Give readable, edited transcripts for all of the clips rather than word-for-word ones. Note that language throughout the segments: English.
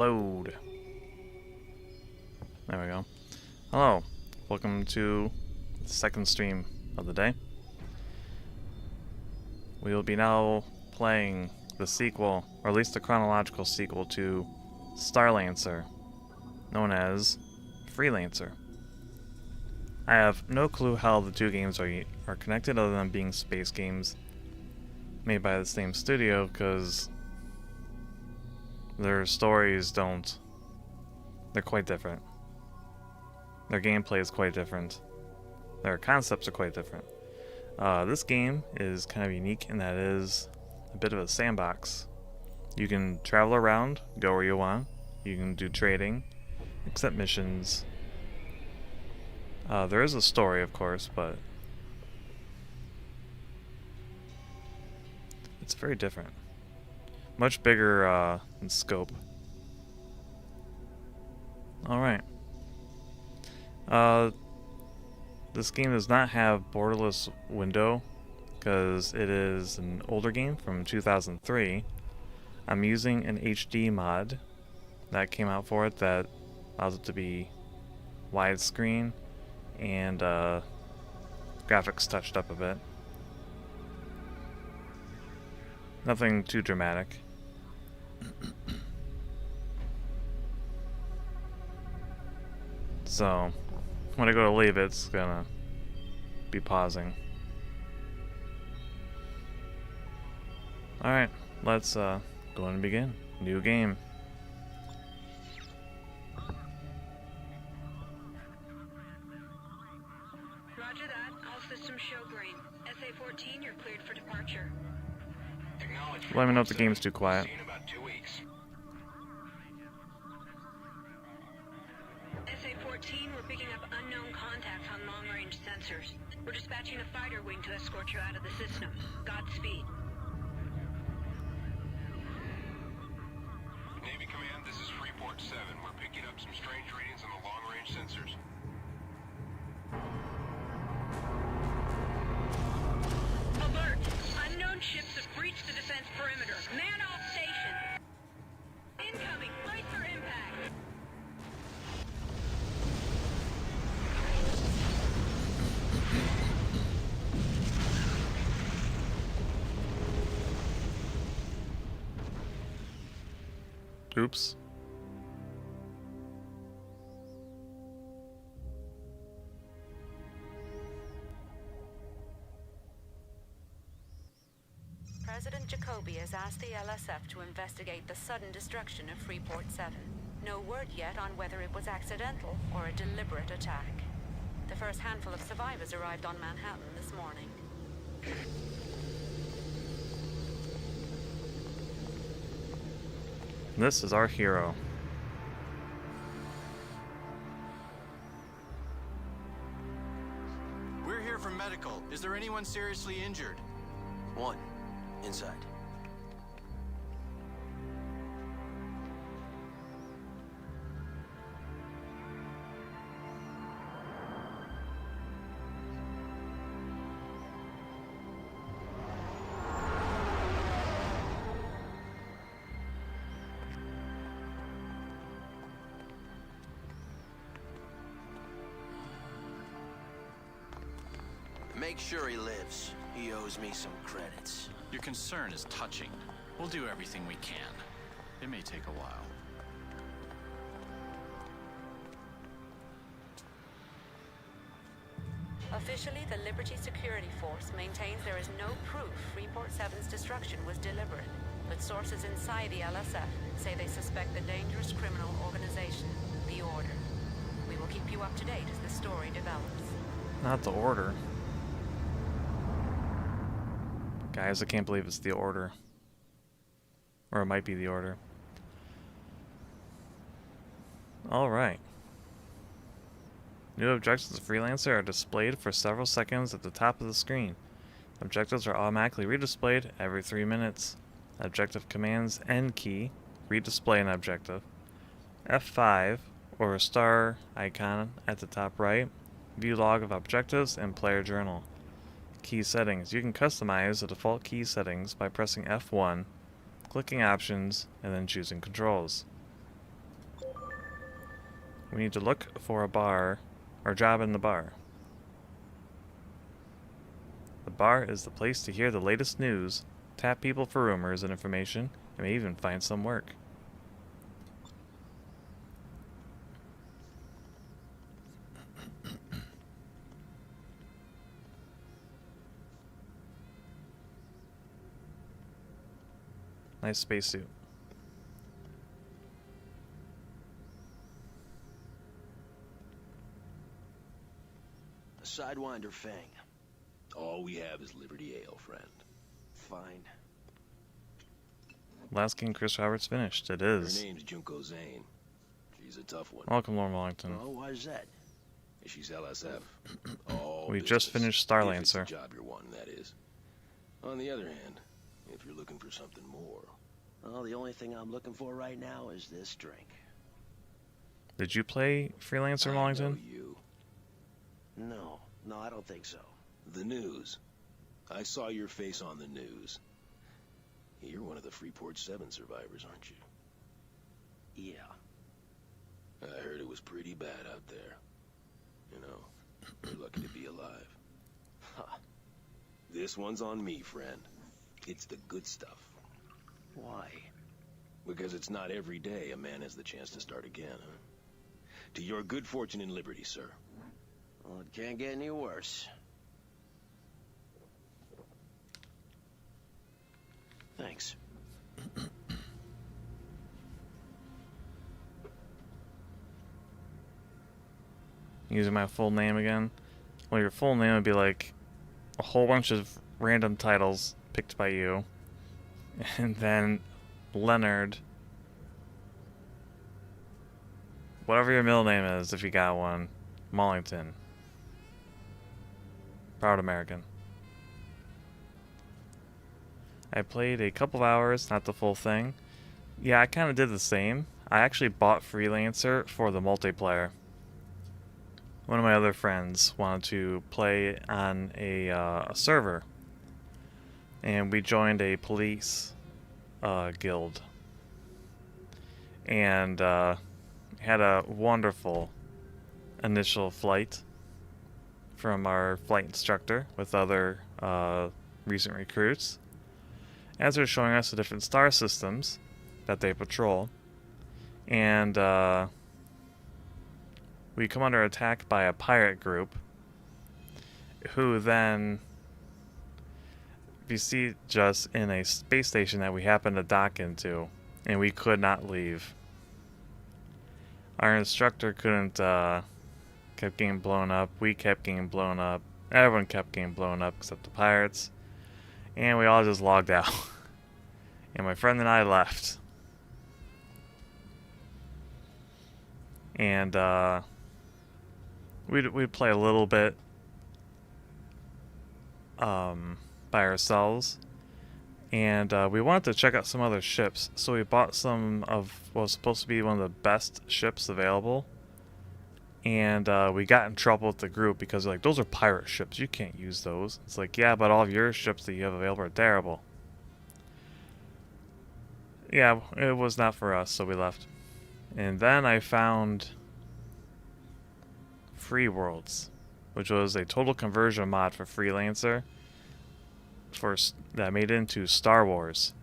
Load. There we go. Hello. Welcome to the second stream of the day. We will be now playing the sequel, or at least the chronological sequel to StarLancer, known as Freelancer. I have no clue how the two games are connected other than being space games made by the same studio, because their stories they're quite different. Their gameplay is quite different. Their concepts are quite different. This game is kind of unique in that it is a bit of a sandbox. You can travel around, go where you want. You can do trading, accept missions. There is a story, of course, but it's very different. Much bigger in scope. Alright. This game does not have borderless window because it is an older game from 2003. I'm using an HD mod that came out for it that allows it to be widescreen and graphics touched up a bit. Nothing too dramatic. So when I go to leave, it's gonna be pausing. Alright, let's go and begin. New game. Roger that. All systems show green. SA-14, you're cleared for departure. Let me know if the game's too quiet. SA-14, we're picking up unknown contacts on long-range sensors. We're dispatching a fighter wing to escort you out of the system. Godspeed. Navy Command, this is Freeport 7. We're picking up some strange readings on the long-range sensors. Alert! Unknown ships have breached the defense perimeter. Man all stations. Incoming! Brace for impact! Oops. President Jacoby has asked the LSF to investigate the sudden destruction of Freeport 7. No word yet on whether it was accidental or a deliberate attack. The first handful of survivors arrived on Manhattan this morning. This is our hero. We're here for medical. Is there anyone seriously injured? One. Inside. Make sure he lives. He owes me some credits. Your concern is touching. We'll do everything we can. It may take a while. Officially, the Liberty Security Force maintains there is no proof Freeport 7's destruction was deliberate, but sources inside the LSF say they suspect the dangerous criminal organization, the Order. We will keep you up to date as the story develops. Not the Order. Guys, I can't believe it's the Order. Or it might be the Order. Alright. New objectives of Freelancer are displayed for several seconds at the top of the screen. Objectives are automatically redisplayed every 3 minutes. Objective commands N key, redisplay an objective. F5, or a star icon at the top right, view log of objectives and player journal. Key settings. You can customize the default key settings by pressing F1, clicking options, and then choosing controls. We need to look for a bar, or job in the bar. The bar is the place to hear the latest news, tap people for rumors and information, and may even find some work. Nice spacesuit. A Sidewinder Fang. All we have is Liberty Ale, friend. Fine. Last King Chris Roberts finished. It Her is. name's Junko Zane. She's a tough one. Welcome, Lord Wellington. Oh, why's that? She's LSF. All We business. just finished If StarLancer. it's a job you're wanting, that is. On the other hand, if you're looking for something more, Well, the only thing I'm looking for right now is this drink. Did you play Freelancer, I know Wellington? you. No, I don't think so. The news. I saw your face on the news. You're one of the Freeport 7 survivors, aren't you? Yeah. I heard it was pretty bad out there. You know, you're lucky to be alive. Huh. This one's on me, friend. It's the good stuff. Why? Because it's not every day a man has the chance to start again, huh? To your good fortune and liberty, sir. Well, it can't get any worse. Thanks. Using my full name again. Well, your full name would be like a whole bunch of random titles picked by you. And then Leonard. Whatever your middle name is, if you got one. Mollington. Proud American. I played a couple of hours, not the full thing. Yeah, I kind of did the same. I actually bought Freelancer for the multiplayer. One of my other friends wanted to play on a server, and we joined a police guild, and had a wonderful initial flight from our flight instructor with other recent recruits, as they're showing us the different star systems that they patrol, and we come under attack by a pirate group who then besieged us in a space station that we happened to dock into, and we could not leave. Our instructor couldn't, kept getting blown up, we kept getting blown up, everyone kept getting blown up except the pirates, and we all just logged out. And my friend and I left. And we'd play a little bit by ourselves, and we wanted to check out some other ships, so we bought some of what was supposed to be one of the best ships available, and we got in trouble with the group because they're like, those are pirate ships, you can't use those. It's like, yeah, but all of your ships that you have available are terrible. Yeah, it was not for us, so we left. And then I found Free Worlds, which was a total conversion mod for Freelancer that made it into Star Wars.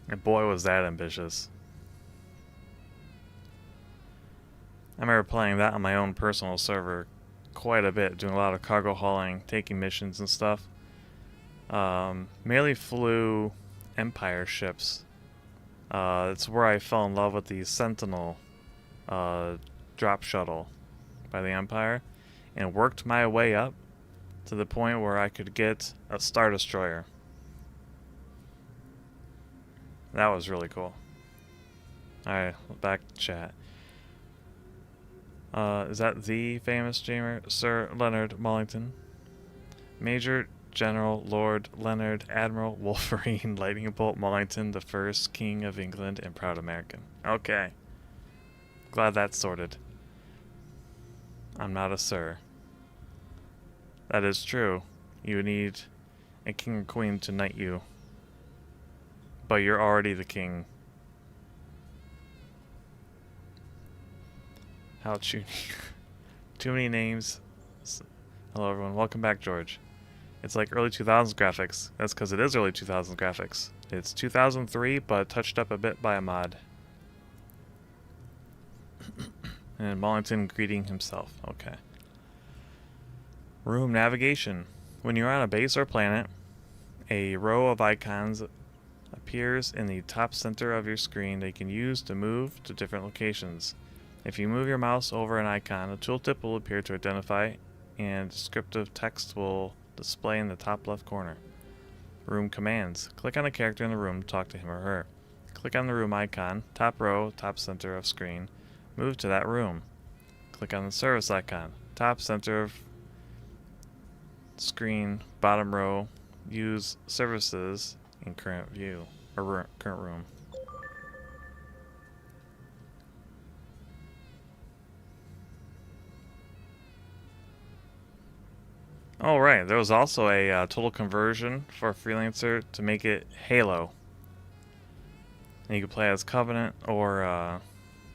And boy, was that ambitious. I remember playing that on my own personal server quite a bit, doing a lot of cargo hauling, taking missions and stuff. Mainly flew Empire ships. It's where I fell in love with the Sentinel drop shuttle by the Empire, and worked my way up to the point where I could get a Star Destroyer. That was really cool. Alright, back to chat. Is that the famous Jamer, Sir Leonard Mollington? Major General Lord Leonard Admiral Wolverine Lightning Bolt Mollington, the first King of England and proud American. Okay. Glad that's sorted. I'm not a sir. That is true. You need a king or queen to knight you. But you're already the king. How too too many names. Hello everyone, welcome back, George. It's like early 2000s graphics. That's because it is early 2000s graphics. It's 2003, but touched up a bit by a mod. And Mollington greeting himself. Okay. Room navigation. When you're on a base or planet, a row of icons appears in the top center of your screen that you can use to move to different locations. If you move your mouse over an icon, a tooltip will appear to identify, and descriptive text will display in the top left corner. Room commands. Click on a character in the room to talk to him or her. Click on the room icon, top row, top center of screen. Move to that room. Click on the service icon, top center of screen, bottom row. Use services in current view, or current room. Oh right, there was also a total conversion for Freelancer to make it Halo. And you could play as Covenant or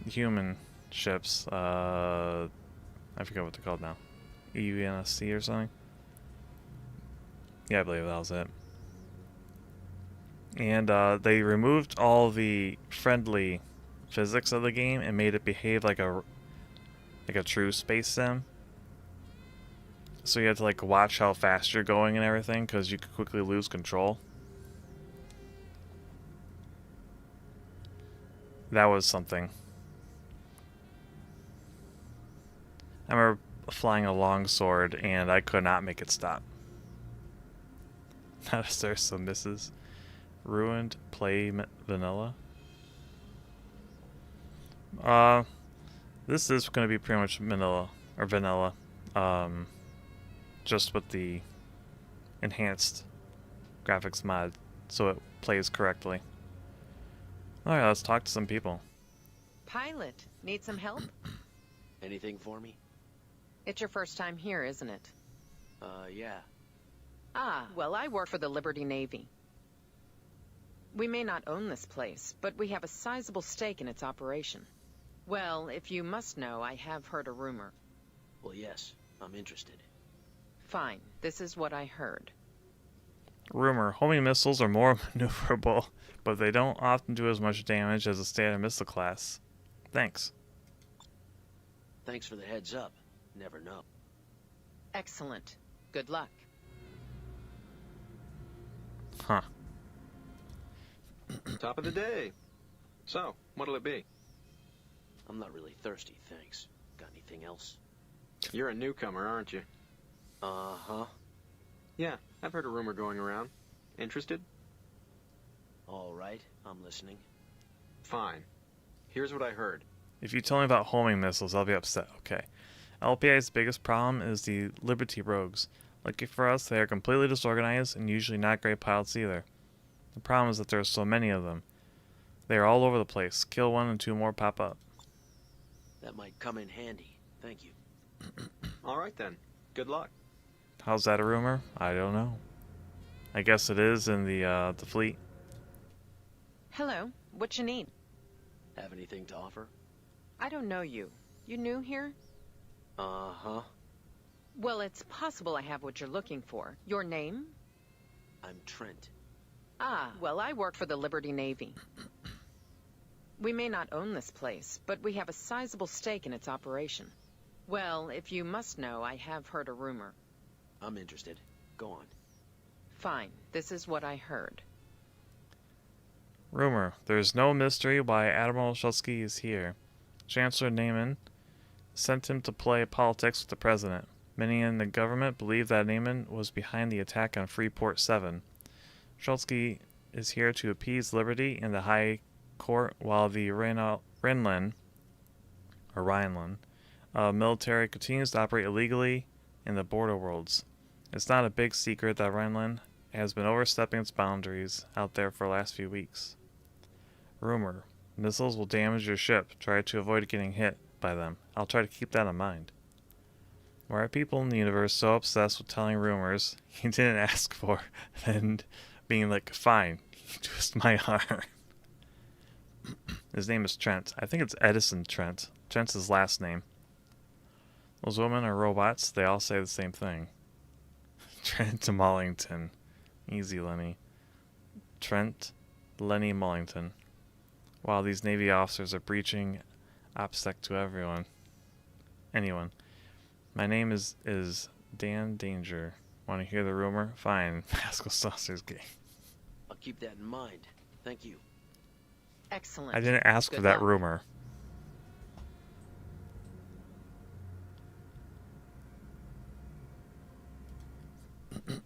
human ships. I forget what they're called now. EUNSC or something? Yeah, I believe that was it. And they removed all the friendly physics of the game and made it behave like a true space sim. So you have to like watch how fast you're going and everything, because you could quickly lose control. That was something. I remember flying a longsword and I could not make it stop. Not there's some misses. Ruined play vanilla. This is going to be pretty much vanilla. Just with the enhanced graphics mod, so it plays correctly. Alright, let's talk to some people. Pilot, need some help? Anything for me? It's your first time here, isn't it? Yeah. Ah, well, I work for the Liberty Navy. We may not own this place, but we have a sizable stake in its operation. Well, if you must know, I have heard a rumor. Well, yes, I'm interested. Fine, this is what I heard. Rumor. Homing missiles are more maneuverable, but they don't often do as much damage as a standard missile class. Thanks. Thanks for the heads up. Never know. Excellent. Good luck. Huh. Top of the day. So, what'll it be? I'm not really thirsty, thanks. Got anything else? You're a newcomer, aren't you? Uh-huh. Yeah, I've heard a rumor going around. Interested? All right, I'm listening. Fine. Here's what I heard. If you tell me about homing missiles, I'll be upset. Okay. LPI's biggest problem is the Liberty rogues. Lucky for us, they are completely disorganized and usually not great pilots either. The problem is that there are so many of them. They are all over the place. Kill one and two more pop up. That might come in handy. Thank you. All right then. Good luck. How's that a rumor? I don't know. I guess it is in the fleet. Hello, what you need? Have anything to offer? I don't know you. You new here? Uh-huh. Well, it's possible I have what you're looking for. Your name? I'm Trent. Ah, well, I work for the Liberty Navy. We may not own this place, but we have a sizable stake in its operation. Well, if you must know, I have heard a rumor. I'm interested. Go on. Fine, this is what I heard. Rumor. There's no mystery why Admiral Shulsky is here. Chancellor Neyman sent him to play politics with the president. Many in the government believe that Neyman was behind the attack on Freeport 7. Shulsky is here to appease Liberty in the High Court while the Rhineland military continues to operate illegally in the border worlds. It's not a big secret that Rhineland has been overstepping its boundaries out there for the last few weeks. Rumor. Missiles will damage your ship. Try to avoid getting hit by them. I'll try to keep that in mind. Why are people in the universe so obsessed with telling rumors he didn't ask for, and being like, fine, twist my arm? His name is Trent. I think it's Edison Trent. Trent's his last name. Those women are robots. They all say the same thing. Trent to Mullington. Easy, Lenny. Trent, Lenny Mullington. Wow, these Navy officers are breaching OPSEC to everyone. Anyone. My name is Dan Danger. Want to hear the rumor? Fine. Pascal Saucer's gay. I'll keep that in mind. Thank you. Excellent. I didn't ask Good for that luck. rumor.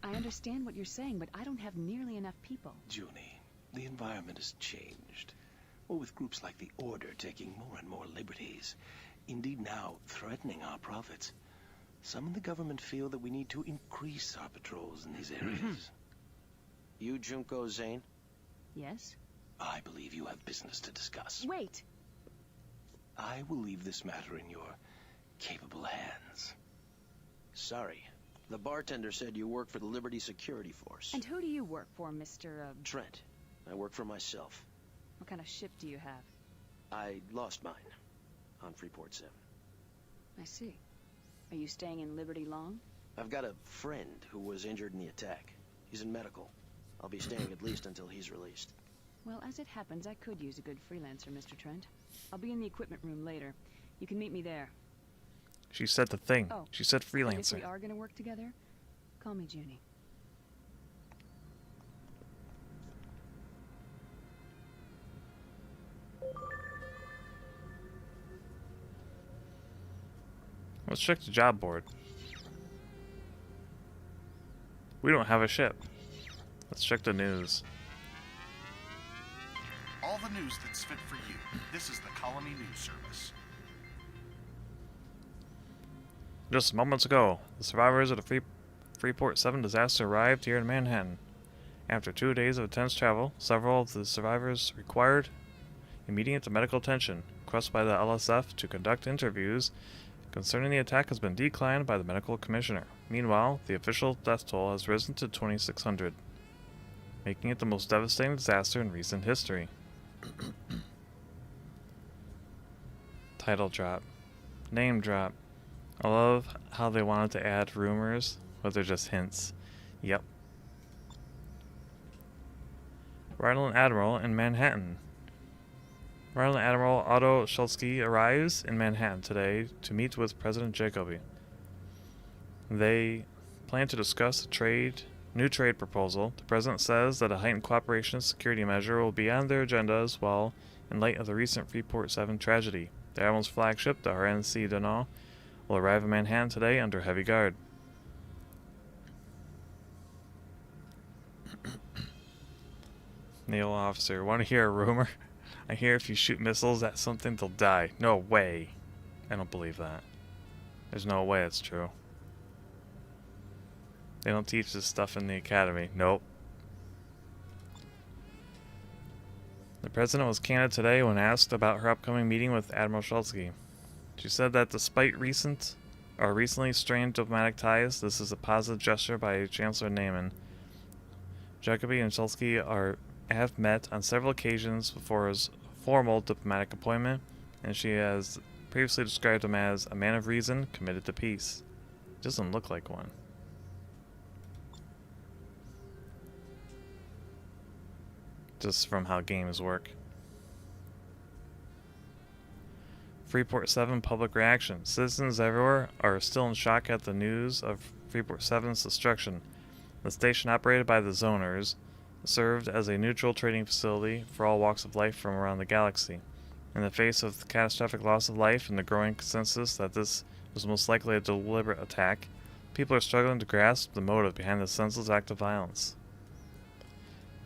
I understand what you're saying, but I don't have nearly enough people. Junie, the environment has changed. Well, with groups like the Order taking more and more liberties, indeed now threatening our profits, some in the government feel that we need to increase our patrols in these areas. You, Junko Zane? Yes? I believe you have business to discuss. Wait! I will leave this matter in your capable hands. Sorry. The bartender said you work for the Liberty Security Force. And who do you work for, Mr. Trent. I work for myself. What kind of ship do you have? I lost mine on Freeport 7. I see. Are you staying in Liberty long? I've got a friend who was injured in the attack. He's in medical. I'll be staying at least until he's released. Well, as it happens, I could use a good freelancer, Mr. Trent. I'll be in the equipment room later. You can meet me there. She said the thing. Oh, She said and if freelancer. we are going to work together, call me Junie. Let's check the job board. We don't have a ship. Let's check the news. All the news that's fit for you. This is the Colony News Service. Just moments ago, the survivors of the Freeport 7 disaster arrived here in Manhattan. After 2 days of intense travel, several of the survivors required immediate medical attention. Request by the LSF to conduct interviews concerning the attack has been declined by the medical commissioner. Meanwhile, the official death toll has risen to 2,600, making it the most devastating disaster in recent history. Title drop. Name drop. I love how they wanted to add rumors, but they're just hints. Yep. Rhode Admiral in Manhattan. Rhode Admiral Otto Schultzky arrives in Manhattan today to meet with President Jacoby. They plan to discuss a new trade proposal. The president says that a heightened cooperation and security measure will be on their agenda as well in light of the recent Freeport 7 tragedy. The Admiral's flagship, the RNC Donau, will arrive in Manhattan today under heavy guard. Naval officer, want to hear a rumor? I hear if you shoot missiles at something, they'll die. No way. I don't believe that. There's no way it's true. They don't teach this stuff in the academy. Nope. The president was candid today when asked about her upcoming meeting with Admiral Schultzky. She said that despite recently strained diplomatic ties, this is a positive gesture by Chancellor Neyman. Jacoby and Schultzky have met on several occasions before his formal diplomatic appointment, and she has previously described him as a man of reason, committed to peace. Doesn't look like one. Just from how games work. Freeport 7 public reaction. Citizens everywhere are still in shock at the news of Freeport 7's destruction. The station, operated by the Zoners, served as a neutral trading facility for all walks of life from around the galaxy. In the face of the catastrophic loss of life and the growing consensus that this was most likely a deliberate attack, people are struggling to grasp the motive behind the senseless act of violence.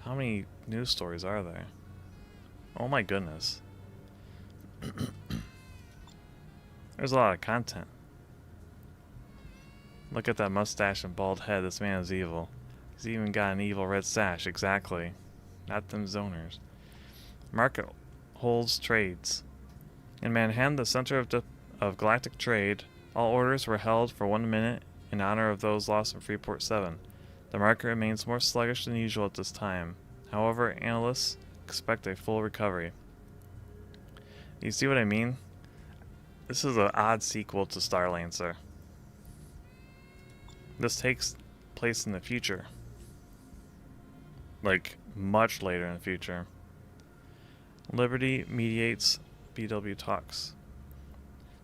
How many news stories are there? Oh my goodness. There's a lot of content. Look at that mustache and bald head. This man is evil. He's even got an evil red sash. Exactly. Not them zoners. Market holds trades. In Manhattan, the center of galactic trade, all orders were held for 1 minute in honor of those lost in Freeport 7. The market remains more sluggish than usual at this time. However, analysts expect a full recovery. You see what I mean? This is an odd sequel to StarLancer. This takes place in the future. Like, much later in the future. Liberty mediates BW talks.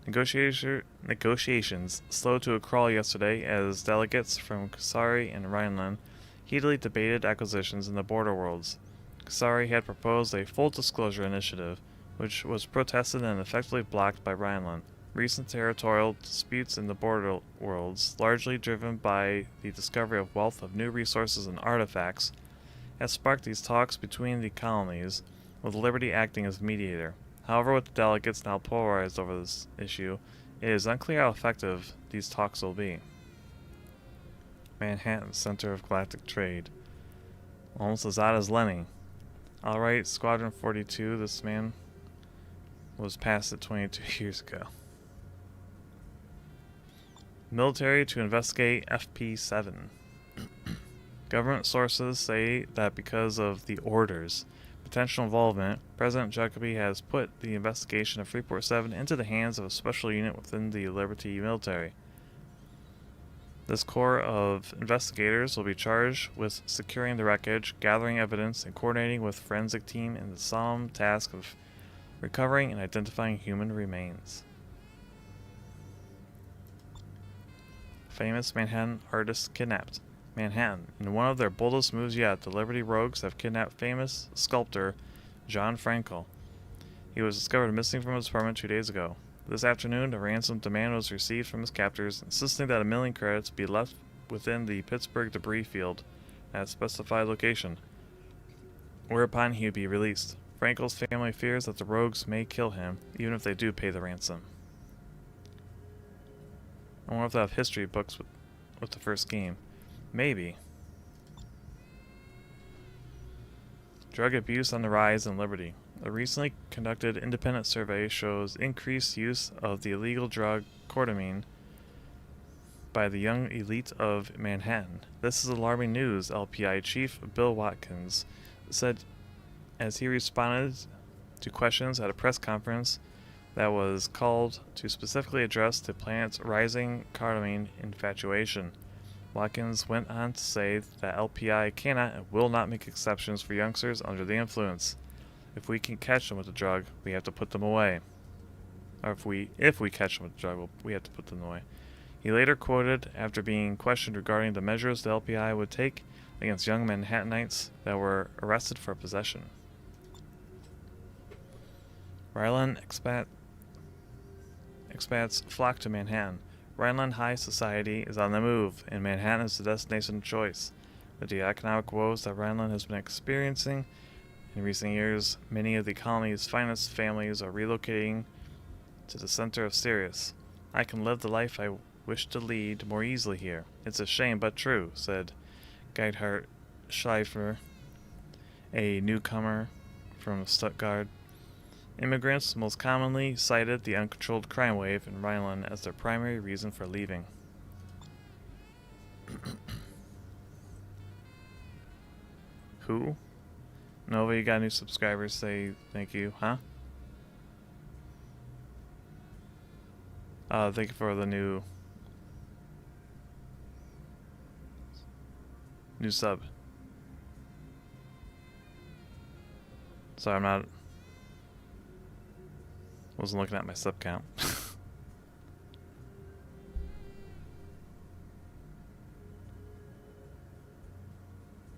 Negotiations slowed to a crawl yesterday as delegates from Kusari and Rhineland heatedly debated acquisitions in the border worlds. Kusari had proposed a full disclosure initiative, which was protested and effectively blocked by Rhineland. Recent territorial disputes in the border worlds, largely driven by the discovery of wealth of new resources and artifacts, has sparked these talks between the colonies, with Liberty acting as mediator. However, with the delegates now polarized over this issue, it is unclear how effective these talks will be. Manhattan, center of galactic trade. Almost as odd as Lenny. Alright, Squadron 42, this man was passed at 22 years ago. Military to investigate FP7. Government sources say that because of the order's potential involvement, President Jacobi has put the investigation of Freeport 7 into the hands of a special unit within the Liberty military. This corps of investigators will be charged with securing the wreckage, gathering evidence, and coordinating with forensic team in the solemn task of recovering and identifying human remains. Famous Manhattan artists kidnapped. Manhattan. In one of their boldest moves yet, the Liberty Rogues have kidnapped famous sculptor John Frankel. He was discovered missing from his apartment 2 days ago. This afternoon, a ransom demand was received from his captors, insisting that $1 million credits be left within the Pittsburgh debris field at a specified location, whereupon he would be released. Frankel's family fears that the rogues may kill him, even if they do pay the ransom. I wonder if they have history books with the first game. Maybe. Drug abuse on the rise in Liberty. A recently conducted independent survey shows increased use of the illegal drug coordamine by the young elite of Manhattan. This is alarming news, LPI Chief Bill Watkins said as he responded to questions at a press conference that was called to specifically address the planet's rising coordamine infatuation. Watkins went on to say that LPI cannot and will not make exceptions for youngsters under the influence. If we can catch them with the drug, we have to put them away. Or if we catch them with the drug, we have to put them away. He later quoted after being questioned regarding the measures the LPI would take against young Manhattanites that were arrested for possession. Rhineland expats flock to Manhattan. Rhineland high society is on the move, and Manhattan is the destination of choice. With the economic woes that Rhineland has been experiencing in recent years, many of the colony's finest families are relocating to the center of Sirius. I can live the life I wish to lead more easily here. It's a shame, but true, said Geithart Schleifer, a newcomer from Stuttgart. Immigrants most commonly cited the uncontrolled crime wave in Rhineland as their primary reason for leaving. Who? Nova, you got new subscribers, say thank you, huh? Thank you for the new sub. Sorry, wasn't looking at my sub count.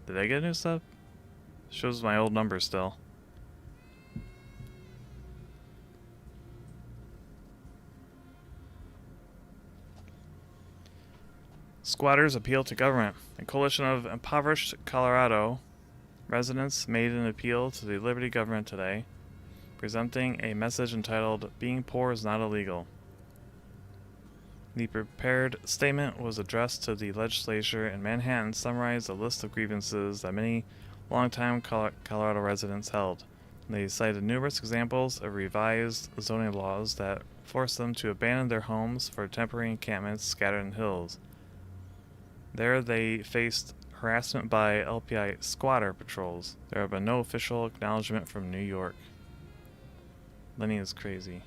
Did I get a new sub? Shows my old number still. Squatters appeal to government. A coalition of impoverished Colorado residents made an appeal to the Liberty government today, presenting a message entitled, "Being Poor is Not Illegal." The prepared statement was addressed to the legislature in Manhattan, summarized a list of grievances that many longtime Colorado residents held. They cited numerous examples of revised zoning laws that forced them to abandon their homes for temporary encampments scattered in hills. There they faced harassment by LPI squatter patrols. There have been no official acknowledgement from New York. Lenny is crazy.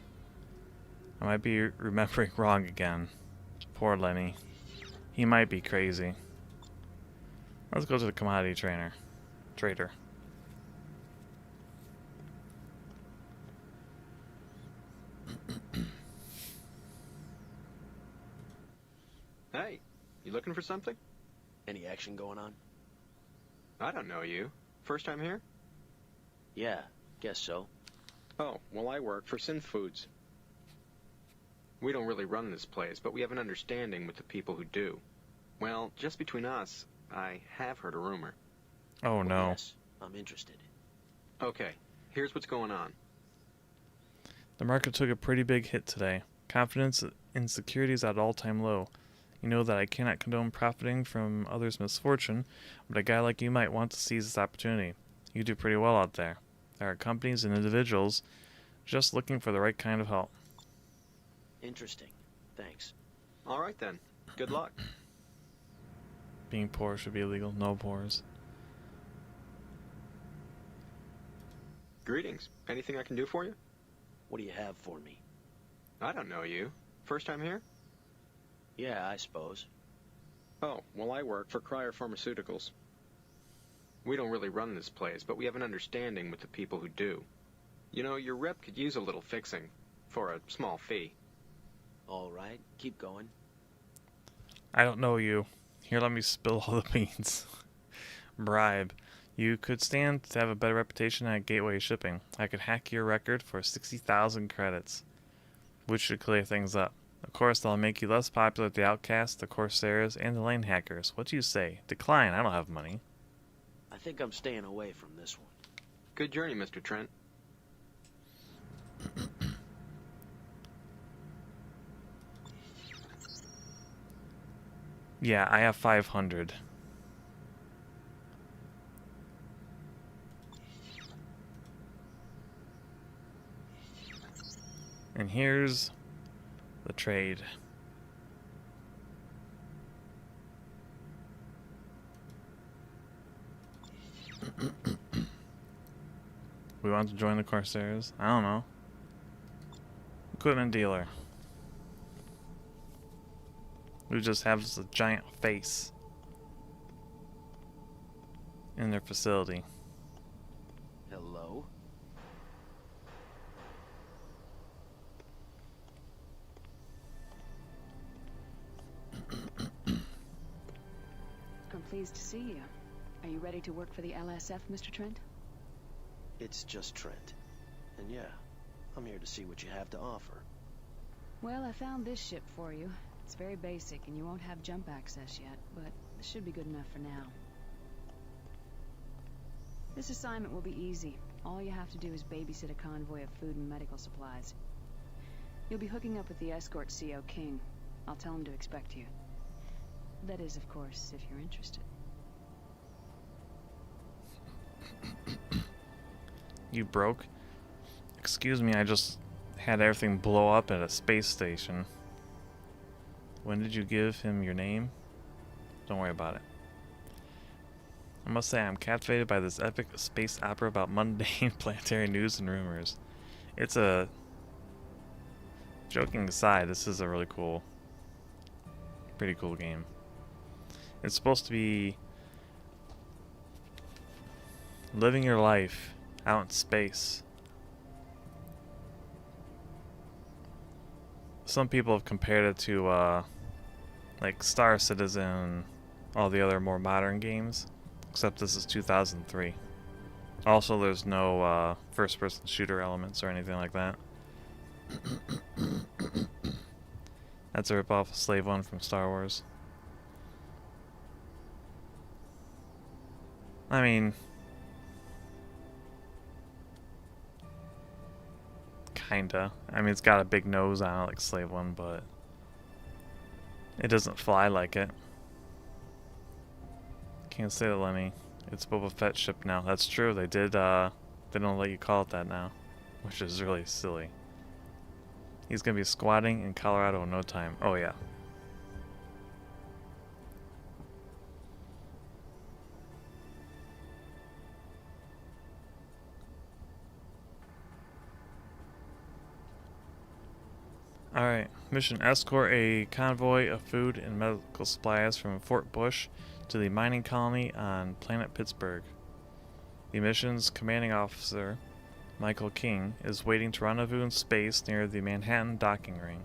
I might be remembering wrong again. Poor Lenny. He might be crazy. Let's go to the commodity trader. Hey, you looking for something? Any action going on? I don't know you. First time here? Yeah, guess so. Oh, well, I work for Synth Foods. We don't really run this place, but we have an understanding with the people who do. Well, just between us, I have heard a rumor. Oh no. Yes, I'm interested. Okay, here's what's going on. The market took a pretty big hit today. Confidence in security is at all-time low. You know that I cannot condone profiting from others' misfortune, but a guy like you might want to seize this opportunity. You do pretty well out there. There are companies and individuals just looking for the right kind of help. Interesting. Thanks. All right then. Good luck. Being poor should be illegal. No pores. Greetings. Anything I can do for you? What do you have for me? I don't know you. First time here? Yeah, I suppose. Oh, well, I work for Cryer Pharmaceuticals. We don't really run this place, but we have an understanding with the people who do. You know, your rep could use a little fixing, for a small fee. All right, keep going. I don't know you. Here, let me spill all the beans. Bribe. You could stand to have a better reputation at Gateway Shipping. I could hack your record for 60,000 credits, which should clear things up. Of course, I'll make you less popular with the outcasts, the corsairs, and the lane hackers. What do you say? Decline. I don't have money. I think I'm staying away from this one. Good journey, Mr. Trent. Yeah, I have 500. And here's the trade. We want to join the Corsairs? I don't know. Equipment dealer. We just have just a giant face in their facility. Hello? I'm pleased to see you. Are you ready to work for the LSF, Mr. Trent? It's just Trent. And yeah, I'm here to see what you have to offer. Well, I found this ship for you. It's very basic, and you won't have jump access yet, but this should be good enough for now. This assignment will be easy. All you have to do is babysit a convoy of food and medical supplies. You'll be hooking up with the escort CO King. I'll tell him to expect you. That is, of course, if you're interested. You broke? Excuse me, I just had everything blow up at a space station. When did you give him your name? Don't worry about it. I must say I'm captivated by this epic space opera about mundane planetary news and rumors. It's a... Joking aside, this is a really cool... pretty cool game. It's supposed to be... living your life out in space. Some people have compared it to, like Star Citizen, all the other more modern games, except this is 2003. Also, there's no first-person shooter elements or anything like that. That's a ripoff of Slave One from Star Wars. I mean, kinda. I mean, it's got a big nose on it like Slave One, but it doesn't fly like it. Can't say that, Lenny. It's Boba Fett's ship now. That's true. They did, they don't let you call it that now, which is really silly. He's gonna be squatting in Colorado in no time. Oh, yeah. Alright, mission: escort a convoy of food and medical supplies from Fort Bush to the mining colony on planet Pittsburgh. The mission's commanding officer, Michael King, is waiting to rendezvous in space near the Manhattan docking ring.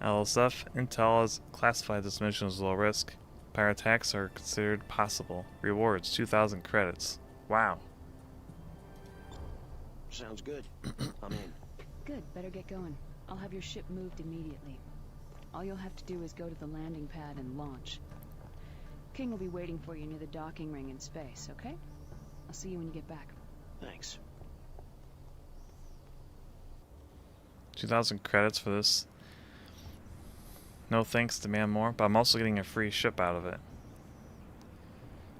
LSF Intel has classified this mission as low risk. Pirate attacks are considered possible. Rewards 2,000 credits. Wow. Sounds good. I'm in. Good, better get going. I'll have your ship moved immediately. All you'll have to do is go to the landing pad and launch. King will be waiting for you near the docking ring in space, okay? I'll see you when you get back. Thanks. 2,000 credits for this. No thanks, demand more, but I'm also getting a free ship out of it.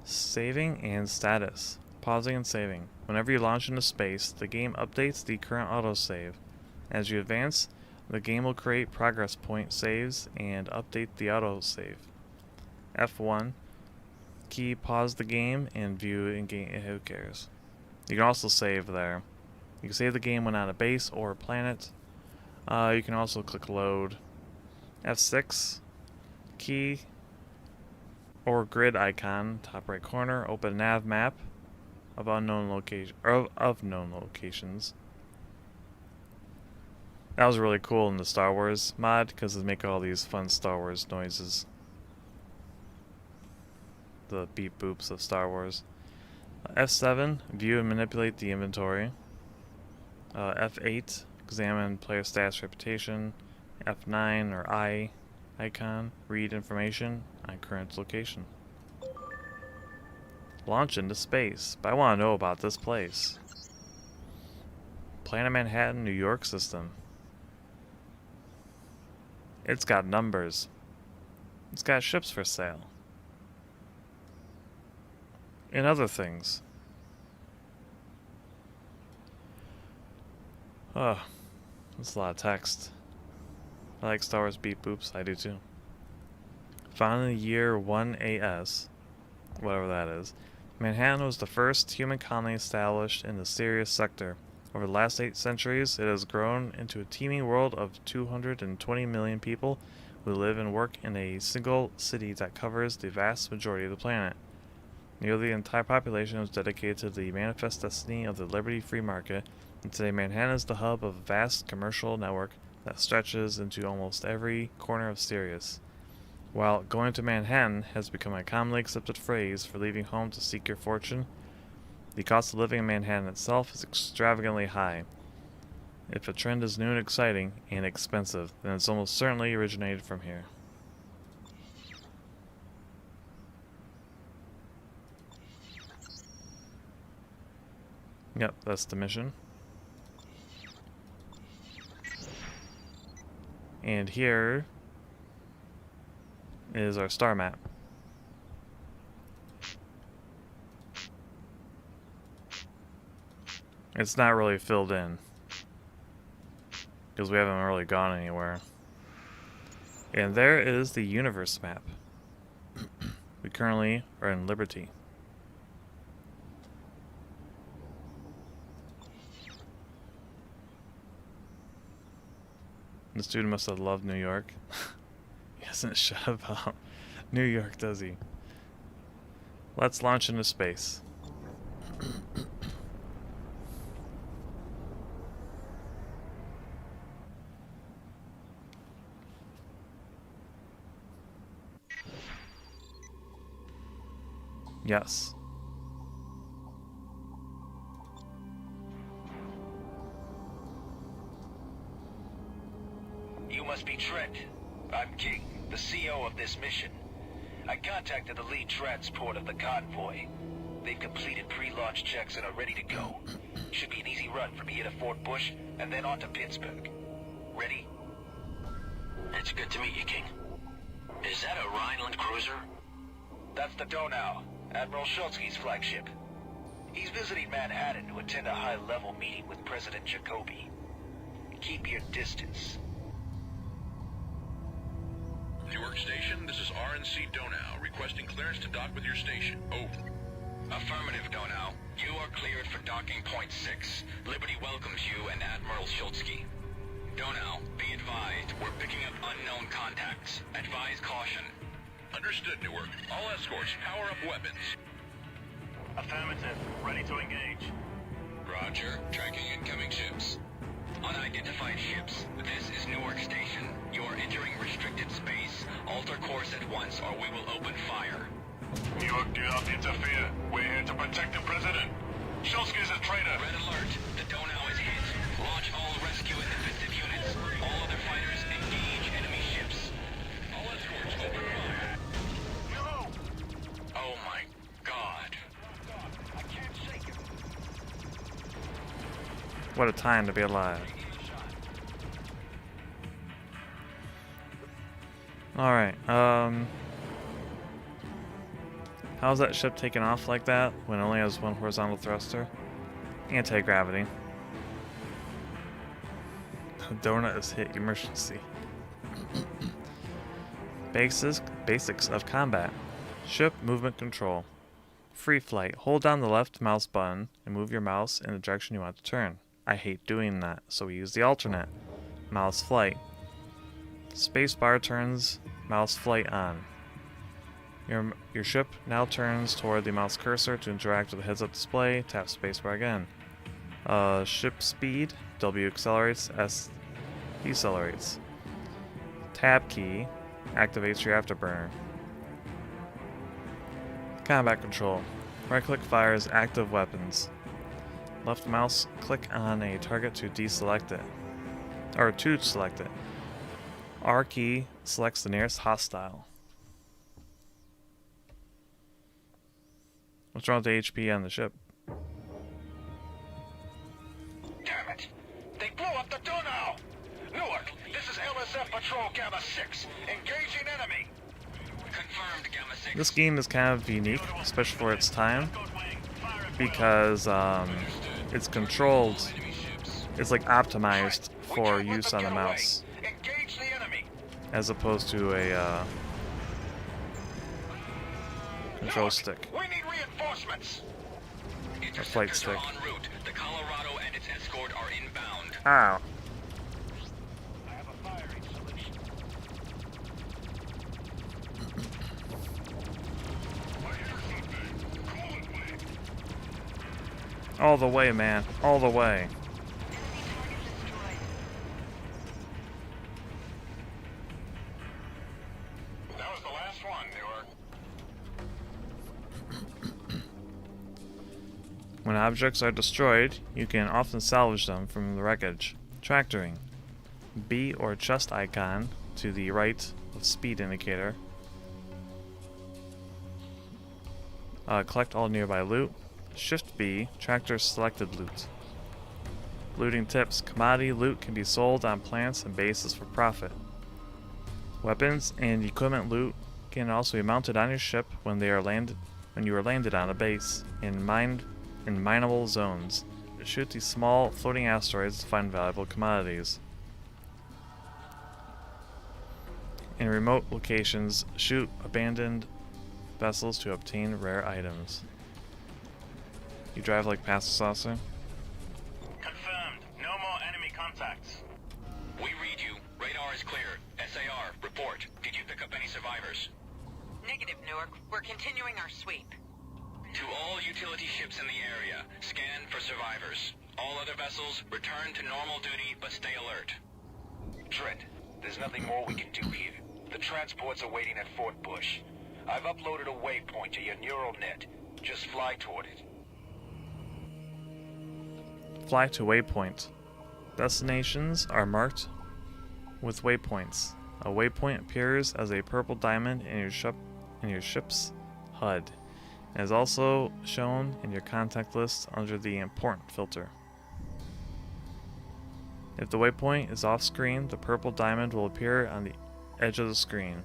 Saving and status. Pausing and saving. Whenever you launch into space, the game updates the current autosave. As you advance, the game will create progress point saves and update the autosave. F1. Key, pause the game and view in game. Who cares? You can also save there. You can save the game when on a base or a planet. You can also click load. F6. Key or grid icon, top right corner. Open nav map of unknown location of known locations. That was really cool in the Star Wars mod because they make all these fun Star Wars noises. The beep boops of Star Wars. F7, view and manipulate the inventory. F8, examine player stats, reputation. F9 or I icon, read information on current location. Launch into space, but I want to know about this place. Planet Manhattan, New York system. It's got numbers. It's got ships for sale. And other things. Oh, that's a lot of text. I like Star Wars beep boops, I do too. Founded in the year 1 AS, whatever that is, Manhattan was the first human colony established in the Sirius sector. Over the last 8 centuries, it has grown into a teeming world of 220 million people who live and work in a single city that covers the vast majority of the planet. Nearly the entire population is dedicated to the manifest destiny of the Liberty Free Market, and today Manhattan is the hub of a vast commercial network that stretches into almost every corner of Sirius. While going to Manhattan has become a commonly accepted phrase for leaving home to seek your fortune, the cost of living in Manhattan itself is extravagantly high. If a trend is new and exciting and expensive, then it's almost certainly originated from here. Yep, that's the mission. And here is our star map. It's not really filled in because we haven't really gone anywhere. And there is the universe map. We currently are in Liberty. This dude must have loved New York. He hasn't shut about New York, does he? Let's launch into space. Yes. You must be Trent. I'm King, the CO of this mission. I contacted the lead transport of the convoy. They've completed pre-launch checks and are ready to go. Should be an easy run from here to Fort Bush and then on to Pittsburgh. Ready? It's good to meet you, King. Is that a Rhineland cruiser? That's the Donau, Admiral Schultzky's flagship. He's visiting Manhattan to attend a high-level meeting with President Jacoby. Keep your distance. New York Station, this is RNC Donau, requesting clearance to dock with your station. Over. Affirmative, Donau. You are cleared for docking point 6. Liberty welcomes you and Admiral Schultzky. Donau, be advised, we're unknown contacts. Advise caution. Understood, Newark. All escorts, power up weapons. Affirmative. Ready to engage. Roger. Tracking incoming ships. Unidentified ships. This is Newark Station. You are entering restricted space. Alter course at once or we will open fire. New York, do not interfere. We're here to protect the president. Shulsky's a traitor. Red alert. The Donau is hit. Launch all rescue and defensive units. All other fighters engage enemy ships. All escorts, open fire. No! Oh my god. I can't shake him. What a time to be alive. Alright, how's that ship taking off like that when it only has one horizontal thruster? Anti-gravity. Donut is hit. Emergency. Basics of combat. Ship movement control. Free flight. Hold down the left mouse button and move your mouse in the direction you want to turn. I hate doing that, so we use the alternate. Mouse flight. Spacebar turns mouse flight on. Your ship now turns toward the mouse cursor to interact with the heads-up display. Tap spacebar again. Ship speed. W accelerates, S decelerates. Tab key activates your afterburner. Combat control. Right-click fires active weapons. Left mouse click on a target to deselect it. Or to select it. R key selects the nearest hostile. What's wrong with the HP on the ship? Damn it! They blew up the Donau! Newark, this is LSF Patrol Gamma 6. Engaging enemy! Confirmed, Gamma 6. This game is kind of unique, especially for its time, because it's controlled, it's like optimized for use on the mouse, Engage the enemy! as opposed to a control Newark, stick we need reinforcements! or flight stick. En route. The Colorado and its escort are inbound. Ow. I have a firing solution. All the way, man. All the way. That was the last one, Newark. When objects are destroyed, you can often salvage them from the wreckage. Tractoring. B or chest icon to the right of speed indicator. Collect all nearby loot. Shift B, tractor selected loot. Looting tips. Commodity loot can be sold on plants and bases for profit. Weapons and equipment loot can also be mounted on your ship when you are landed on a base in mineable zones. Shoot these small floating asteroids to find valuable commodities. In remote locations, shoot abandoned vessels to obtain rare items. You drive like pasta saucer? Confirmed. No more enemy contacts. We read you. Radar is clear. SAR, report. Did you pick up any survivors? Negative, Newark. We're continuing our sweep. To all utility ships in the area, scan for survivors. All other vessels, return to normal duty, but stay alert. Trent, there's nothing more we can do here. The transports are waiting at Fort Bush. I've uploaded a waypoint to your neural net. Just fly toward it. Fly to waypoint. Destinations are marked with waypoints. A waypoint appears as a purple diamond in your ship's HUD, and is also shown in your contact list under the important filter. If the waypoint is off screen, the purple diamond will appear on the edge of the screen.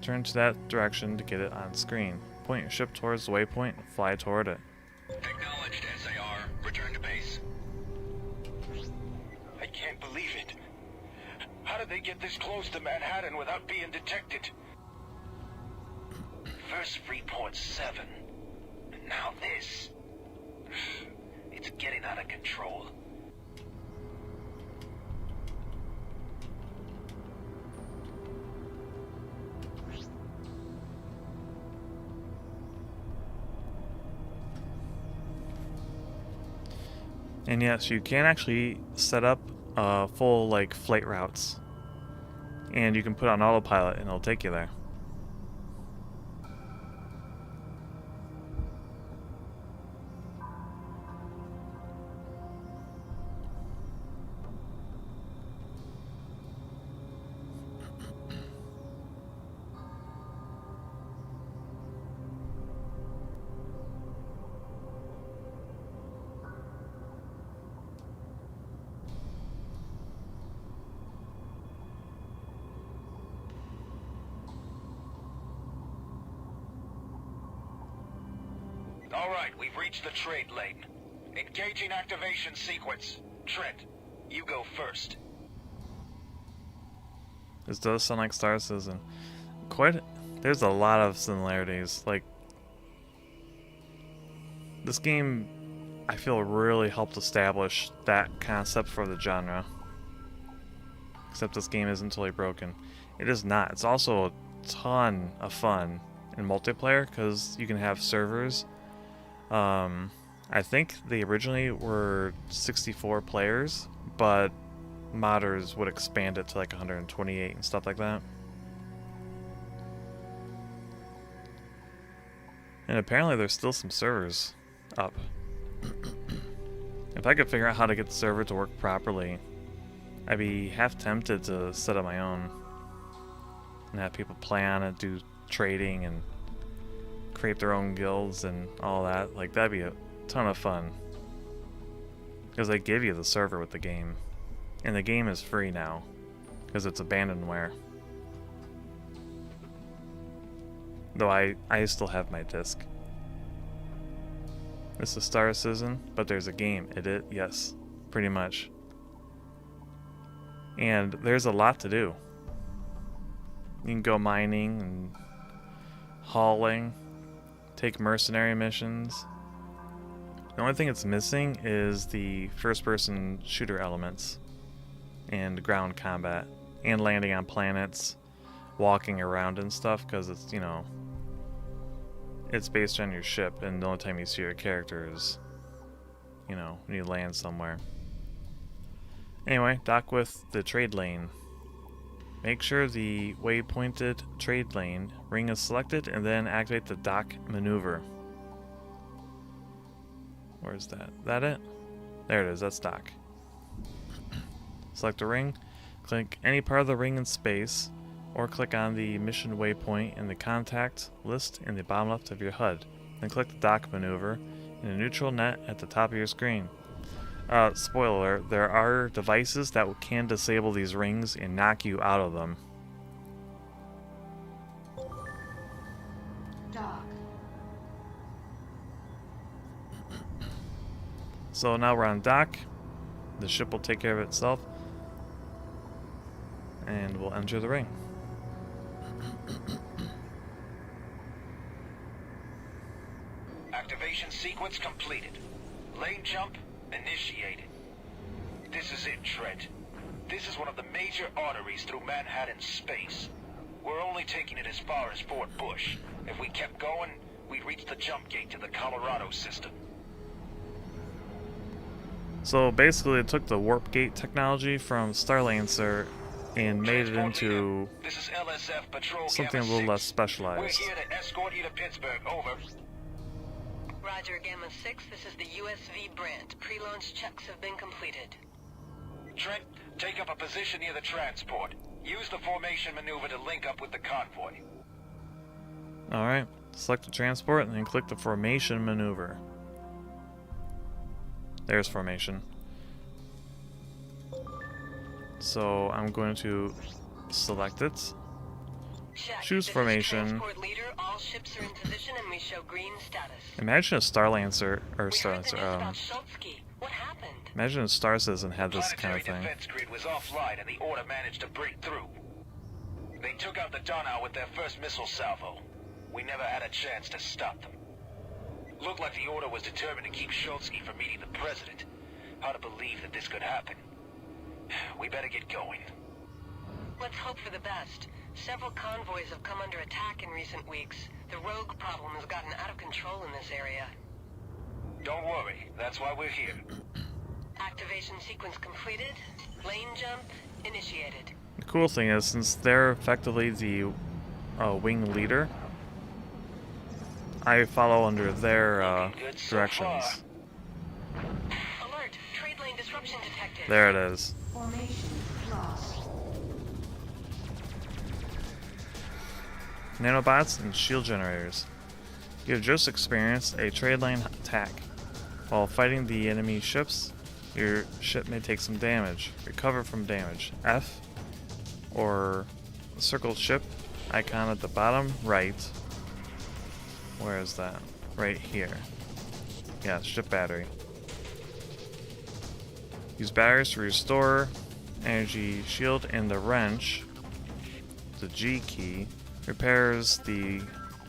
Turn to that direction to get it on screen. Point your ship towards the waypoint and fly toward it. Acknowledged, SAR. Return to base. I can't believe it. How did they get this close to Manhattan without being detected? First Freeport 7. And now this. It's getting out of control. And yes, you can actually set up full like flight routes, and you can put on autopilot and it'll take you there. All right, we've reached the trade lane. Engaging activation sequence. Trent, you go first. This does sound like Star Citizen. There's a lot of similarities. Like, this game, I feel, really helped establish that concept for the genre. Except this game isn't totally broken. It is not. It's also a ton of fun in multiplayer because you can have servers. I think they originally were 64 players, but modders would expand it to like 128 and stuff like that. And apparently there's still some servers up. If I could figure out how to get the server to work properly, I'd be half tempted to set up my own and have people play on it, do trading and create their own guilds and all that. Like, that'd be a ton of fun because they give you the server with the game, and the game is free now because it's abandonware. Though I still have my disc. This is Star Citizen, but there's a game. Yes, pretty much. And there's a lot to do. You can go mining and hauling, take mercenary missions. The only thing it's missing is the first-person shooter elements and ground combat and landing on planets, walking around and stuff, because it's, you know, it's based on your ship, and the only time you see your character is, you know, when you land somewhere. Anyway, dock with the trade lane. Make sure the waypointed trade lane ring is selected, and then activate the dock maneuver. Where's that? That it? There it is, that's dock. Select a ring, click any part of the ring in space, or click on the mission waypoint in the contact list in the bottom left of your HUD. Then click the dock maneuver in a neutral net at the top of your screen. Spoiler, there are devices that can disable these rings and knock you out of them. Dock. So now we're on dock. The ship will take care of itself. And we'll enter the ring. Activation sequence completed. Lane jump initiated. This is it, Trent. This is one of the major arteries through Manhattan space. We're only taking it as far as Fort Bush. If we kept going, we'd reach the jump gate to the Colorado system. So basically it took the warp gate technology from StarLancer and made it into This is LSF Patrol something a Gamma little less 6. specialized. We're here to escort you to Pittsburgh. Over. Roger, Gamma 6, this is the USV Brant. Pre-launch checks have been completed. Trent, take up a position near the transport. Use the formation maneuver to link up with the convoy. Alright, select the transport and then click the formation maneuver. There's formation. So I'm going to select it. Check. Choose This is formation. transport leader. All ships are in position and we show green status. Imagine a StarLancer, or We heard the StarLancer, news about Schultzky. What happened? imagine a Star Citizen had this kind of Planetary thing. defense grid was offline and the order managed to break through. They took out the Donau with their first missile salvo. We never had a chance to stop them. Looked like the order was determined to keep Schultzky from meeting the president. Hard to believe that this could happen. We better get going. Let's hope for the best. Several convoys have come under attack in recent weeks. The rogue problem has gotten out of control in this area. Don't worry, that's why we're here. Activation sequence completed. Lane jump initiated. The cool thing is, since they're effectively the wing leader, I follow under their directions. Alert! Trade lane disruption detected. There it is. Formation lost. Nanobots and shield generators. You have just experienced a trade lane attack. While fighting the enemy ships, your ship may take some damage. Recover from damage. F, or circled ship icon at the bottom right. Where is that? Right here. Yeah, ship battery. Use batteries to restore energy shield, and the wrench, the G key, repairs the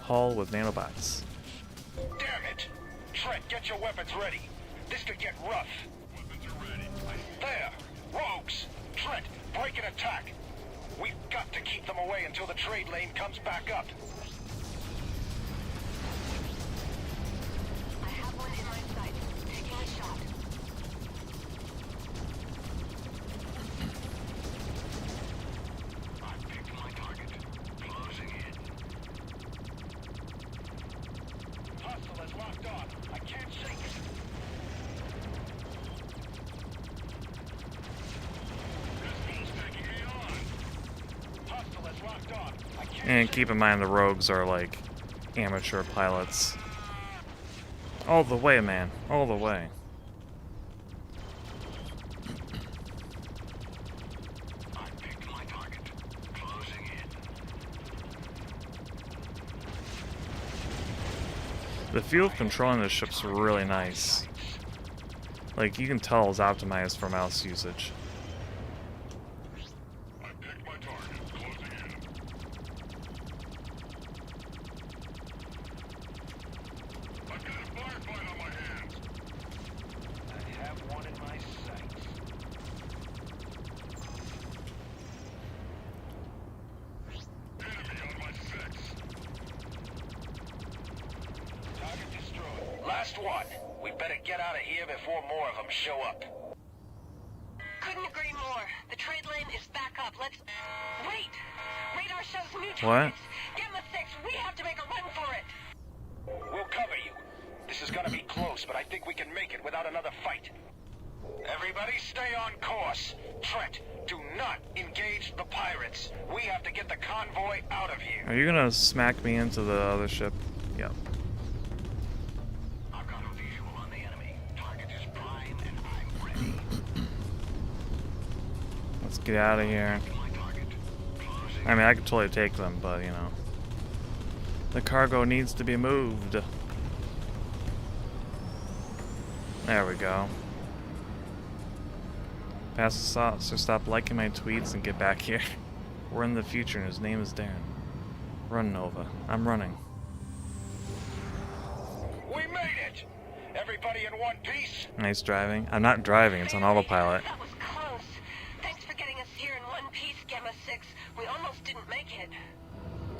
hull with nanobots. Damn it! Trent, get your weapons ready. This could get rough. Weapons are ready. There! Rogues! Trent, break and attack! We've got to keep them away until the trade lane comes back up. I have one in my sight. Taking a shot. I picked my target. Closing in. Hostile is locked on. I can't shake it. Pistol's taking me on. Hostile is locked on. I can't And shake keep in mind the rogues are like amateur pilots. All the way, man. All the way. I picked my target. Closing in. The feel of controlling the ship's really nice. Like, you can tell it's optimized for mouse usage. I picked my target. Closing in. I've got a firefight on my hands. I have one in my sights. Enemy on my 6. Target destroyed. Last one. We better get out of here before more of them show up. Couldn't agree more. The trade lane is back up. Let's... Wait! Radar shows new targets. What? Gamma 6, we have to make a run for it. We'll cover you. This is gonna be close, but I think we can make it without another fight. Everybody stay on course. Trent, do not engage the pirates. We have to get the convoy out of here. Are you gonna smack me into the other ship? Yep. I've got a visual on the enemy. Target is prime and I'm ready. Let's get out of here. My target. Closing. I mean, I could totally take them, but you know. The cargo needs to be moved. There we go. Pass the sauce, so stop liking my tweets and get back here. We're in the future and his name is Darren. Run, Nova. I'm running. We made it! Everybody in one piece? Nice driving. I'm not driving, it's on autopilot. That was close. Thanks for getting us here in one piece, Gamma 6. We almost didn't make it.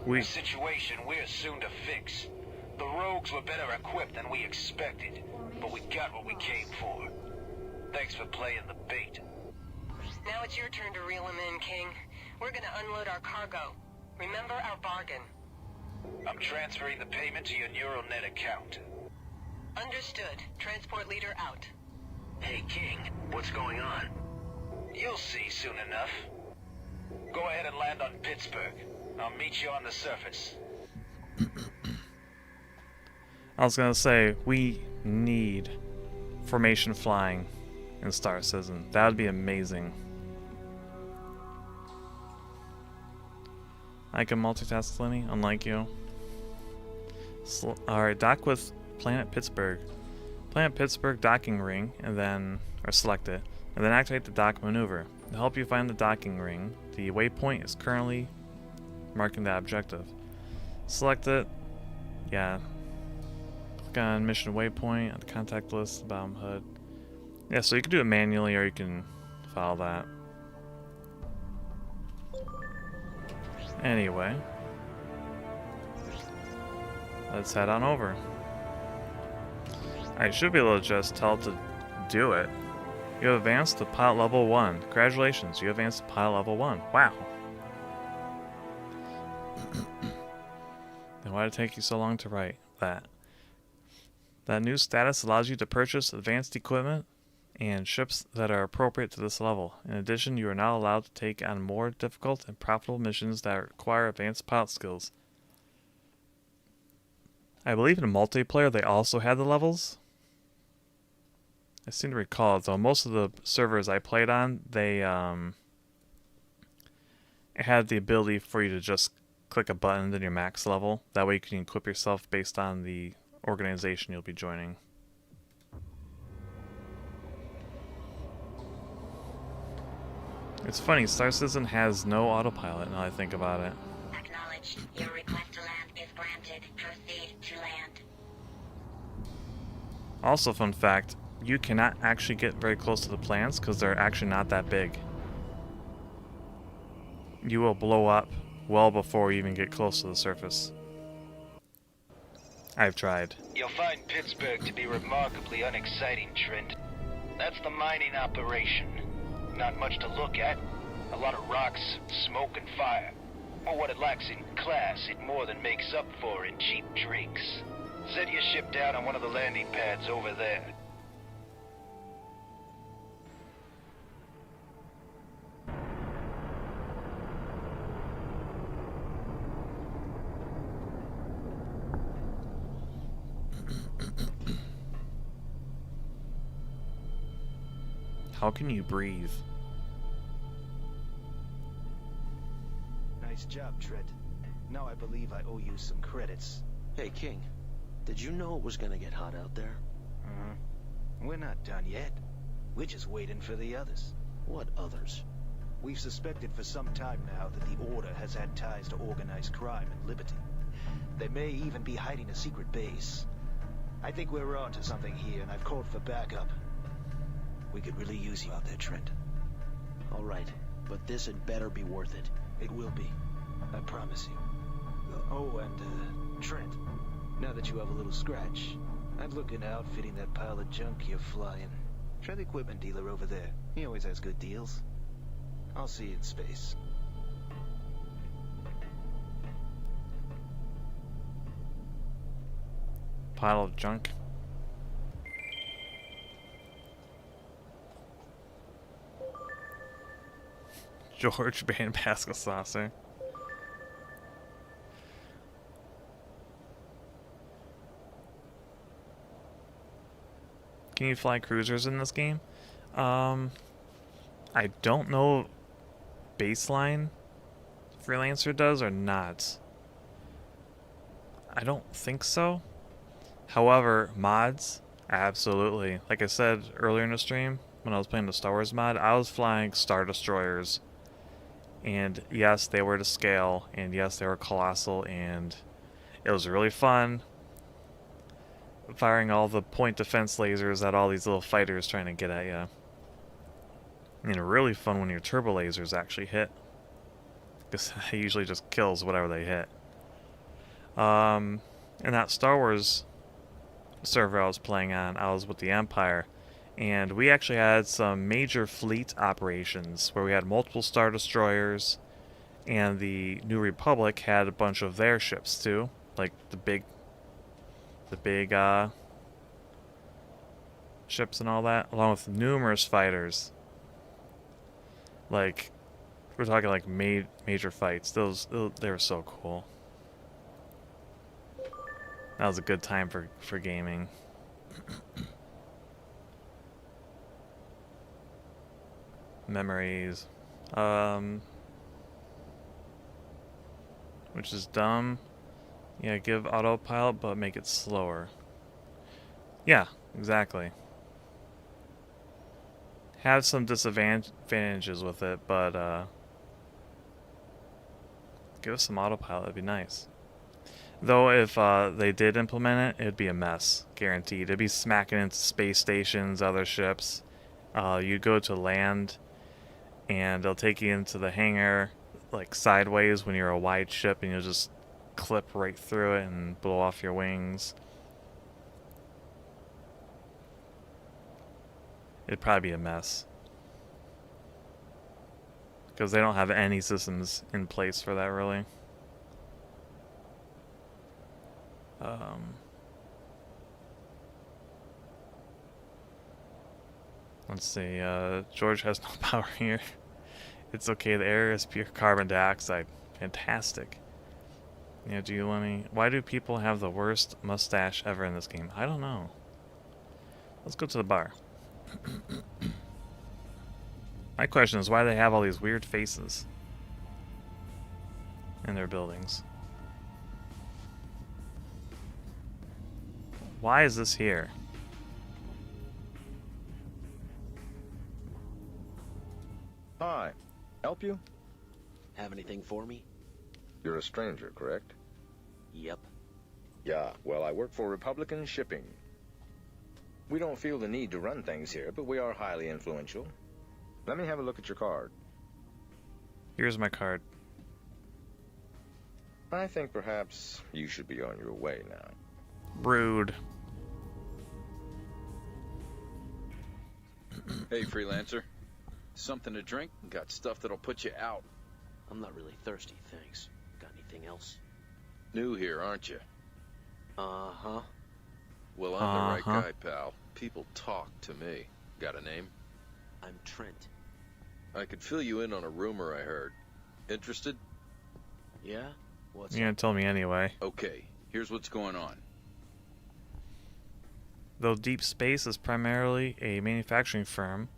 We A situation we're soon to fix. The rogues were better equipped than we expected, but we got what we came for. Thanks for playing the bait. Now it's your turn to reel him in, King. We're gonna unload our cargo. Remember our bargain. I'm transferring the payment to your neural net account. Understood. Transport leader out. Hey, King, what's going on? You'll see soon enough. Go ahead and land on Pittsburgh. I'll meet you on the surface. I was gonna say, we need formation flying in Star Citizen. That would be amazing. I can multitask, Lenny, unlike you. Alright, dock with Planet Pittsburgh. Planet Pittsburgh docking ring, and then, or select it, and then activate the dock maneuver. To help you find the docking ring, the waypoint is currently marking that objective. Select it, yeah. Click on mission waypoint at the contact list, bottom HUD. Yeah, so you can do it manually or you can follow that. Anyway, let's head on over. I should be able to just tell it to do it. You have advanced to pilot level 1. Congratulations, you advanced to pilot level 1. Wow. Then why did it take you so long to write that? That new status allows you to purchase advanced equipment and ships that are appropriate to this level. In addition, you are now allowed to take on more difficult and profitable missions that require advanced pilot skills. I believe in multiplayer they also had the levels. I seem to recall it, though. Most of the servers I played on, they had the ability for you to just click a button then your max level. That way you can equip yourself based on the organization you'll be joining. It's funny, Star Citizen has no autopilot now I think about it. Acknowledged. Your request to land is granted. Proceed to land. Also, fun fact, you cannot actually get very close to the plants because they're actually not that big. You will blow up well before you even get close to the surface. I've tried. You'll find Pittsburgh to be remarkably unexciting, Trent. That's the mining operation. Not much to look at. A lot of rocks, smoke, and fire. Or what it lacks in class, it more than makes up for in cheap drinks. Set your ship down on one of the landing pads over there. How can you breathe? Nice job, Trent. Now I believe I owe you some credits. Hey, King. Did you know it was gonna get hot out there? We're not done yet. We're just waiting for the others. What others? We've suspected for some time now that the Order has had ties to organized crime and Liberty. They may even be hiding a secret base. I think we're onto something here, and I've called for backup. We could really use you out there, Trent. All right, but this had better be worth it. It will be. I promise you. Oh, and, Trent, now that you have a little scratch, I'd look into outfitting that pile of junk you're flying. Try the equipment dealer over there. He always has good deals. I'll see you in space. Pile of junk. George Van Pascal Saucer. Can you fly cruisers in this game? I don't know baseline Freelancer does or not. I don't think so. However, mods, absolutely. Like I said earlier in the stream, when I was playing the Star Wars mod, I was flying Star Destroyers. And yes, they were to scale, and yes, they were colossal, and it was really fun firing all the point defense lasers at all these little fighters trying to get at you. And really fun when your turbo lasers actually hit, because it usually just kills whatever they hit. In that Star Wars server I was playing on, I was with the Empire, and we actually had some major fleet operations where we had multiple Star Destroyers, and the New Republic had a bunch of their ships too, like the big ships and all that, along with numerous fighters. Like, we're talking like major fights. They were so cool. That was a good time for gaming. Memories. Which is dumb. Yeah, give autopilot, but make it slower. Yeah, exactly. Have some disadvantages with it, but give us some autopilot, that'd be nice. Though if they did implement it, it'd be a mess, guaranteed. It'd be smacking into space stations, other ships. You'd go to land, and they'll take you into the hangar, like sideways when you're a wide ship, and you'll just clip right through it and blow off your wings. it'd probably be a mess. Because they don't have any systems in place for that, really. Let's see, George has no power here. It's okay, the air is pure carbon dioxide. Fantastic. Yeah, do you let me... Why do people have the worst mustache ever in this game? I don't know. Let's go to the bar. My question is why they have all these weird faces in their buildings. Why is this here? Hi. Help you? Have anything for me? You're a stranger, correct? Yep. Yeah, well, I work for Republican Shipping. We don't feel the need to run things here, but we are highly influential. Let me have a look at your card. Here's my card. I think perhaps you should be on your way now. Rude. Hey, Freelancer. Something to drink? Got stuff that'll put you out. I'm not really thirsty, thanks. Got anything else? New here, aren't you? Uh-huh. Well, I'm the right guy, pal. People talk to me. Got a name? I'm Trent. I could fill you in on a rumor I heard. Interested? Yeah? What's You're gonna tell me anyway. Okay, here's what's going on. Though Deep Space is primarily a manufacturing firm,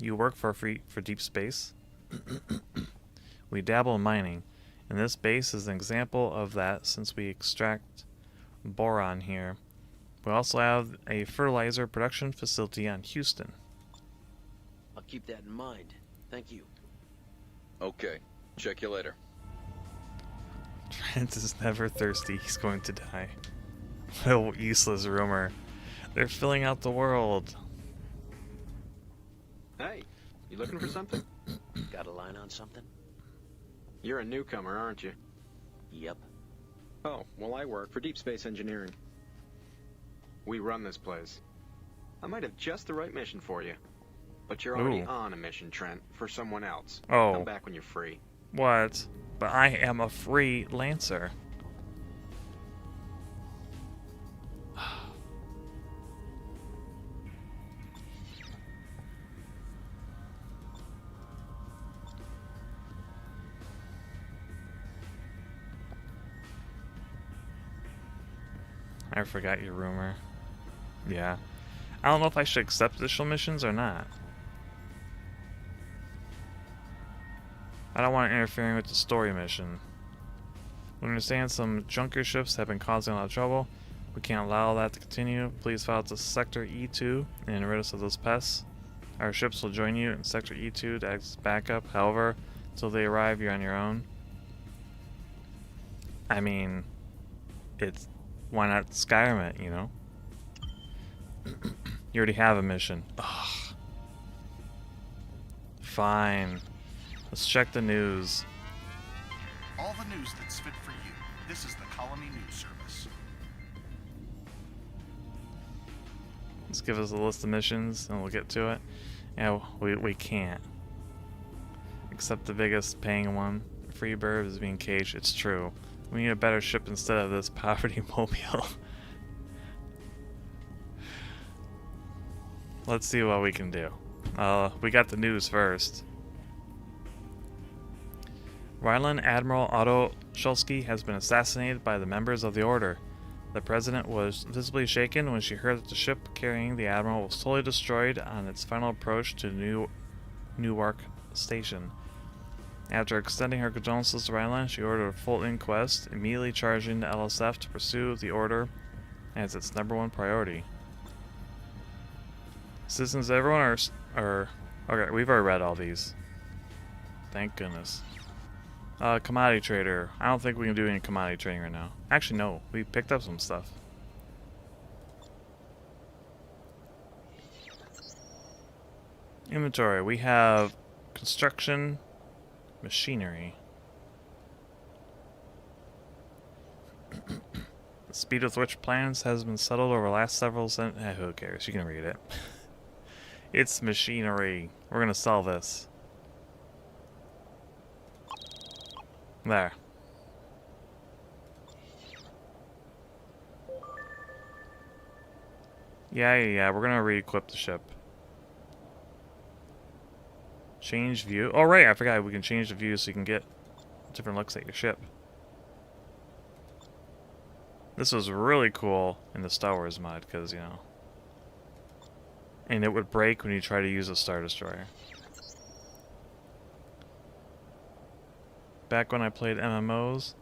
you work for Deep Space. We dabble in mining, and this base is an example of that since we extract boron here. We also have a fertilizer production facility on Houston. I'll keep that in mind. Thank you. Okay, check you later. Trent is never thirsty. He's going to die. What a useless rumor. They're filling out the world. Hey, you looking for something? Got a line on something? You're a newcomer, aren't you? Yep. Oh, well, I work for Deep Space Engineering. We run this place. I might have just the right mission for you. But you're already on a mission, Trent, for someone else. Oh. Come back when you're free. What? But I am a Freelancer. I forgot your rumor. Yeah. I don't know if I should accept additional missions or not. I don't want it interfering with the story mission. We understand some junker ships have been causing a lot of trouble. We can't allow that to continue. Please file to Sector E2 and rid us of those pests. Our ships will join you in Sector E2 to act as backup. However, until they arrive, you're on your own. I mean, it's... why not Skyrim it, you know? You already have a mission. Ugh. Fine. Let's check the news. All the news that's fit for you. This is the Colony News Service. Let's give us a list of missions and we'll get to it. Yeah, we can't. Except the biggest paying one. Freebird is being caged. It's true. We need a better ship instead of this poverty mobile. Let's see what we can do. We got the news first. Ryland Admiral Otto Shulsky has been assassinated by the members of the Order. The President was visibly shaken when she heard that the ship carrying the Admiral was totally destroyed on its final approach to Newark Station. After extending her condolences to Ryland, she ordered a full inquest, immediately charging the LSF to pursue the Order as its #1 priority. Citizens, everyone are... Okay, we've already read all these. Thank goodness. Commodity trader. I don't think we can do any commodity trading right now. Actually, no. We picked up some stuff. Inventory. We have construction, machinery. The speed with which planets has been settled over the last several who cares? You can read it. It's machinery. We're gonna sell this. There. Yeah. We're gonna re-equip the ship. Change view. Oh, right. I forgot we can change the view so you can get different looks at your ship. This was really cool in the Star Wars mod because, you know. And it would break when you try to use a Star Destroyer. Back when I played MMOs,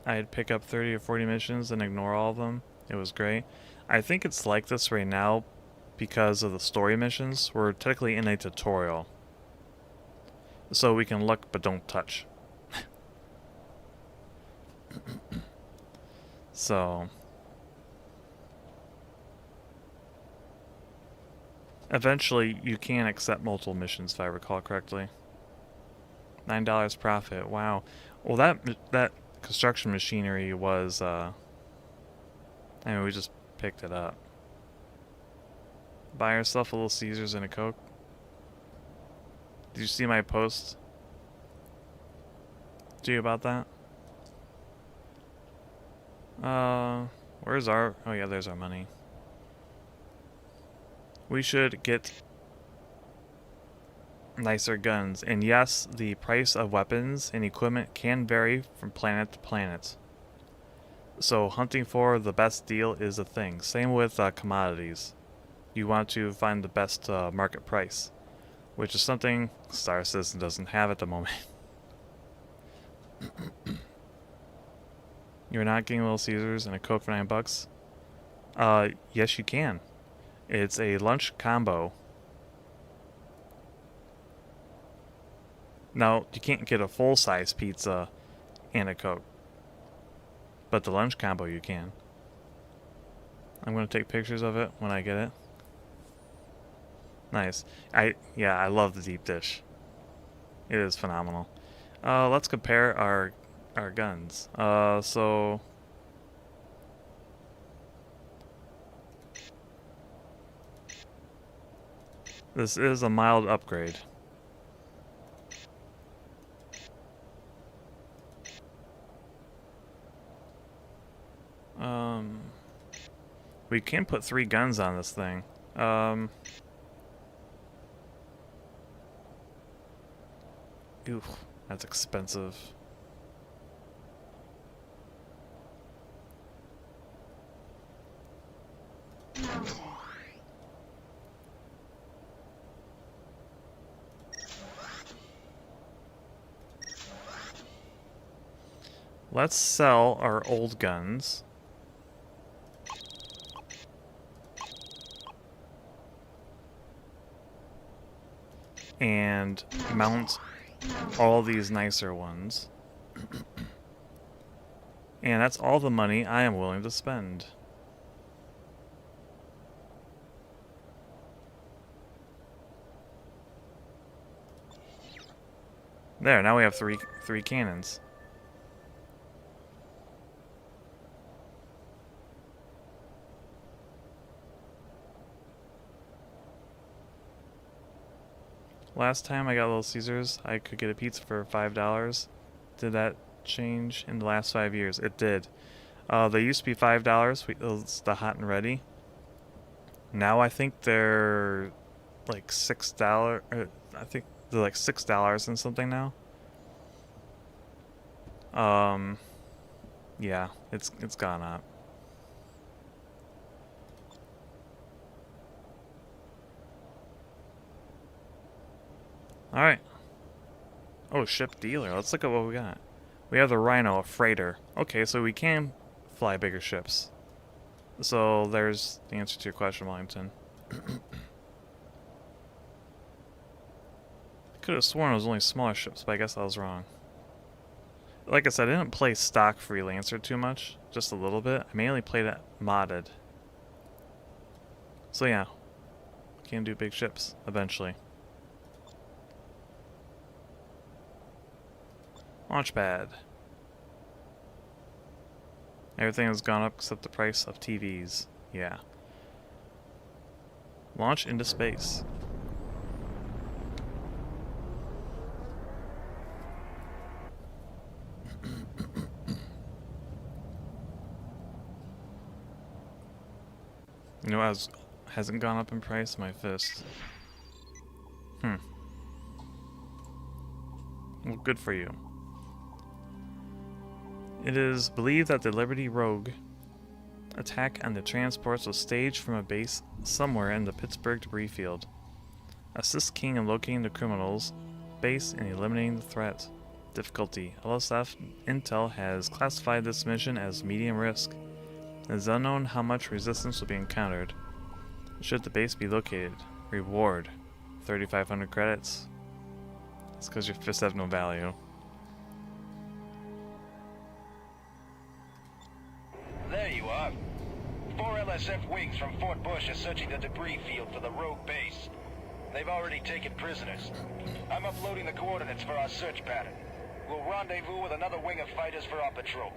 I'd pick up 30 or 40 missions and ignore all of them. It was great. I think it's like this right now because of the story missions. We're technically in a tutorial. So we can look but don't touch. So eventually you can accept multiple missions if I recall correctly. $9 profit. Wow. Well, that construction machinery was I mean, we just picked it up. Buy yourself a Little Caesars and a Coke. Did you see my post to you about that? Where's our... Oh yeah, there's our money. We should get nicer guns. And yes, the price of weapons and equipment can vary from planet to planet. So hunting for the best deal is a thing. Same with commodities. You want to find the best market price, which is something Star Citizen doesn't have at the moment. You're not getting Little Caesars and a Coke for $9? Yes, you can. It's a lunch combo. Now, you can't get a full-size pizza and a Coke, but the lunch combo you can. I'm going to take pictures of it when I get it. Nice. I love the deep dish. It is phenomenal. Let's compare our guns. So this is a mild upgrade. We can put 3 guns on this thing. Ooh, that's expensive. Let's sell our old guns. And mount all these nicer ones. And that's all the money I am willing to spend. There, now we have three cannons. Last time I got Little Caesars, I could get a pizza for $5. Did that change in the last 5 years? It did. They used to be $5. It's the hot and ready. Now I think they're like $6. I think they're like $6 and something now. Yeah, it's gone up. Alright. Oh, ship dealer. Let's look at what we got. We have the Rhino, a freighter. Okay, so we can fly bigger ships. So there's the answer to your question, Wellington. Could have sworn it was only smaller ships, but I guess I was wrong. Like I said, I didn't play stock Freelancer too much. Just a little bit. I mainly played it modded. So yeah. We can do big ships, eventually. Launchpad. Everything has gone up except the price of TVs. Yeah. Launch into space. You know what hasn't gone up in price? My fist. Well, good for you. It is believed that the Liberty Rogue attack on the transports was staged from a base somewhere in the Pittsburgh debris field. Assist King in locating the criminals base and eliminating the threat. Difficulty. LSF Intel has classified this mission as medium risk. It is unknown how much resistance will be encountered should the base be located. Reward. 3,500 credits. It's because your fists have no value. There you are. 4 LSF wings from Fort Bush are searching the debris field for the rogue base. They've already taken prisoners. I'm uploading the coordinates for our search pattern. We'll rendezvous with another wing of fighters for our patrol.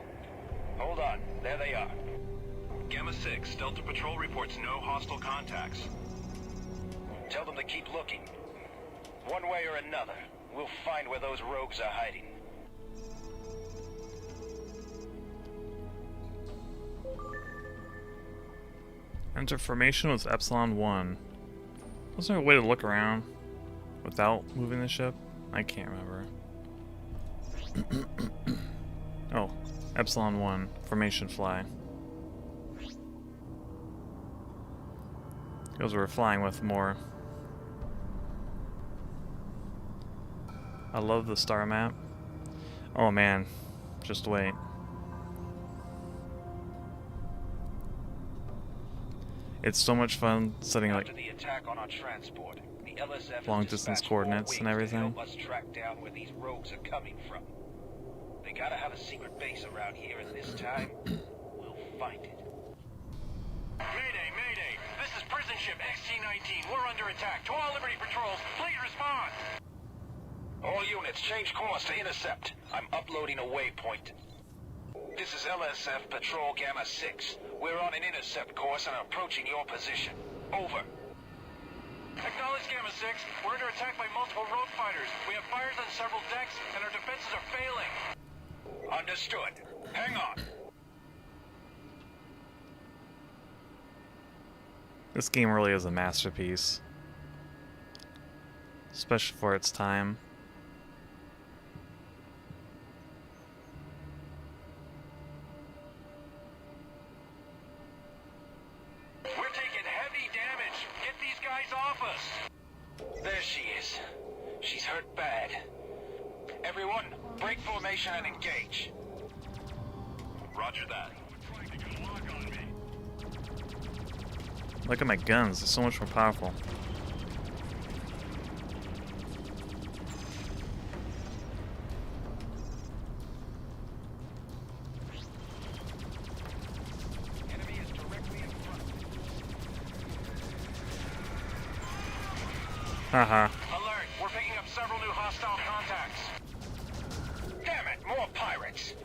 Hold on, there they are. Gamma 6, Delta Patrol reports no hostile contacts. Tell them to keep looking. One way or another, we'll find where those rogues are hiding. Enter formation with Epsilon 1. Was there a way to look around without moving the ship? I can't remember. Oh, Epsilon 1, formation fly. Because we're flying with more. I love the star map. Oh man, just wait. It's so much fun setting like the attack on our transport, the LSF long distance coordinates and everything. help us track down where these rogues are coming from. They gotta have a secret base around here, and this time we'll find it. Mayday, Mayday! This is prison ship XT-19. We're under attack. To all Liberty patrols, please respond! All units, change course to intercept. I'm uploading a waypoint. This is LSF Patrol Gamma 6. We're on an intercept course and approaching your position. Over. Acknowledge Gamma 6. We're under attack by multiple rogue fighters. We have fires on several decks, and our defenses are failing. Understood. Hang on. This game really is a masterpiece. Especially for its time. We're taking heavy damage. Get these guys off us. There she is. She's hurt bad. Everyone, break formation and engage. Roger that. Look at my guns, they're so much more powerful. Enemy is directly in front. Haha. Alert! We're picking up several new hostile contacts. Damn it, more pirates.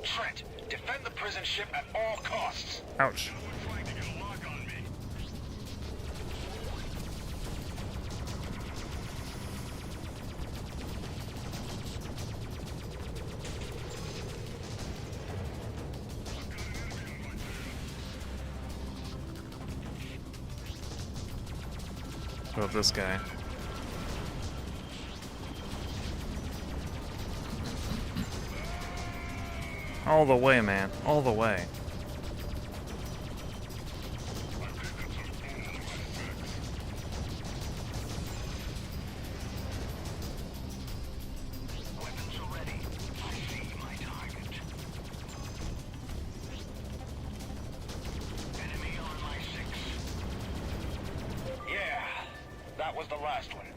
Trent, defend the prison ship at all costs. Ouch. What about this guy? All the way, man. All the way. Weapons are ready. I see my target. Enemy on my 6. Yeah, that was the last one.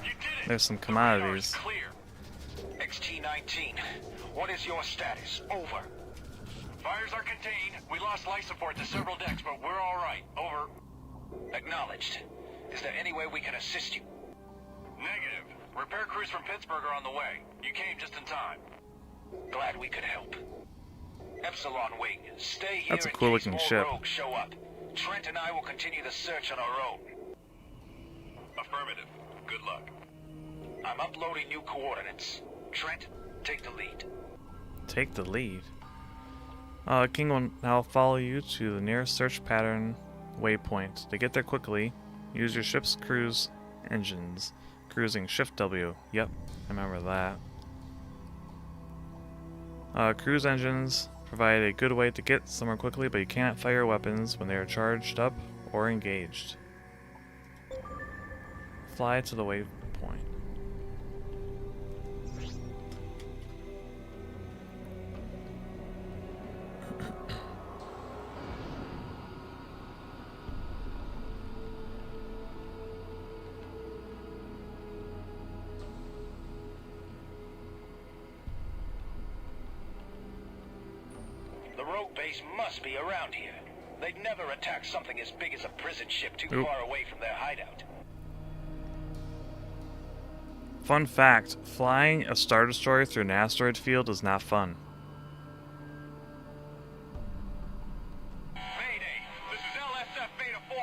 You did it! There's some commodities. Clear. XT-19, what is your status? Over. Fires are contained. We lost life support to several decks, but we're all right. Over. Acknowledged. Is there any way we can assist you? Negative. Repair crews from Pittsburgh are on the way. You came just in time. Glad we could help. Epsilon Wing, stay here That's a in cool case looking more ship. rogues show up. Trent and I will continue the search on our own. Affirmative. Good luck. I'm uploading new coordinates. Trent, take the lead. Take the lead. King will now follow you to the nearest search pattern waypoint. To get there quickly, use your ship's cruise engines. Cruising Shift W. Yep, I remember that. Cruise engines provide a good way to get somewhere quickly, but you cannot fire weapons when they are charged up or engaged. Fly to the waypoint. The rogue base must be around here. They'd never attack something as big as a prison ship too Oop. far away from their hideout. Fun fact, flying a Star Destroyer through an asteroid field is not fun. Mayday! This is LSF Beta 4.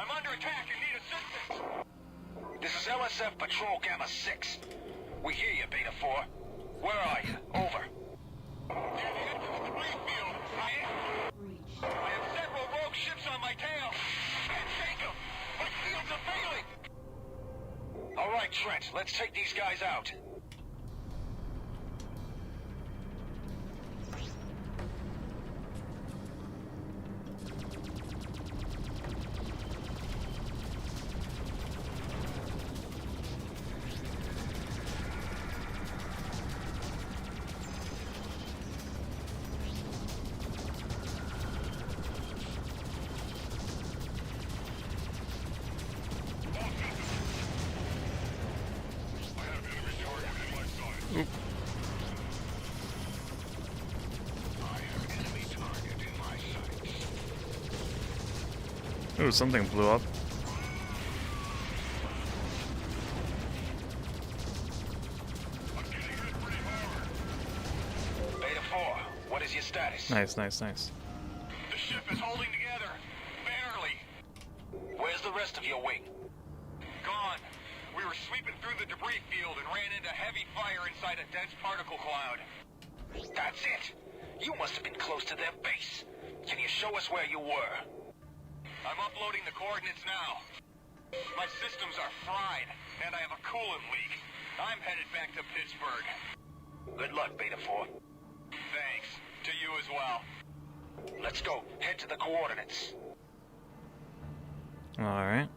I'm under attack and need assistance. This is LSF Patrol Gamma 6. We hear you, Beta 4. Where are you? Over. I have several rogue ships on my tail. Can't shake them. My shields are failing. All right, Trent, let's take these guys out. Oop. Ooh, something blew up. Beta 4, what is your status? Nice, nice, nice. The ship is holding together. Barely. Where's the rest of your wing? Gone. We were sweeping through the debris field and ran into heavy fire inside a dense particle cloud. That's it. You must have been close to their base. Can you show us where you were? I'm uploading the coordinates now. My systems are fried, and I have a coolant leak. I'm headed back to Pittsburgh. Good luck, Beta 4. Thanks. To you as well. Let's go. Head to the coordinates. Alright.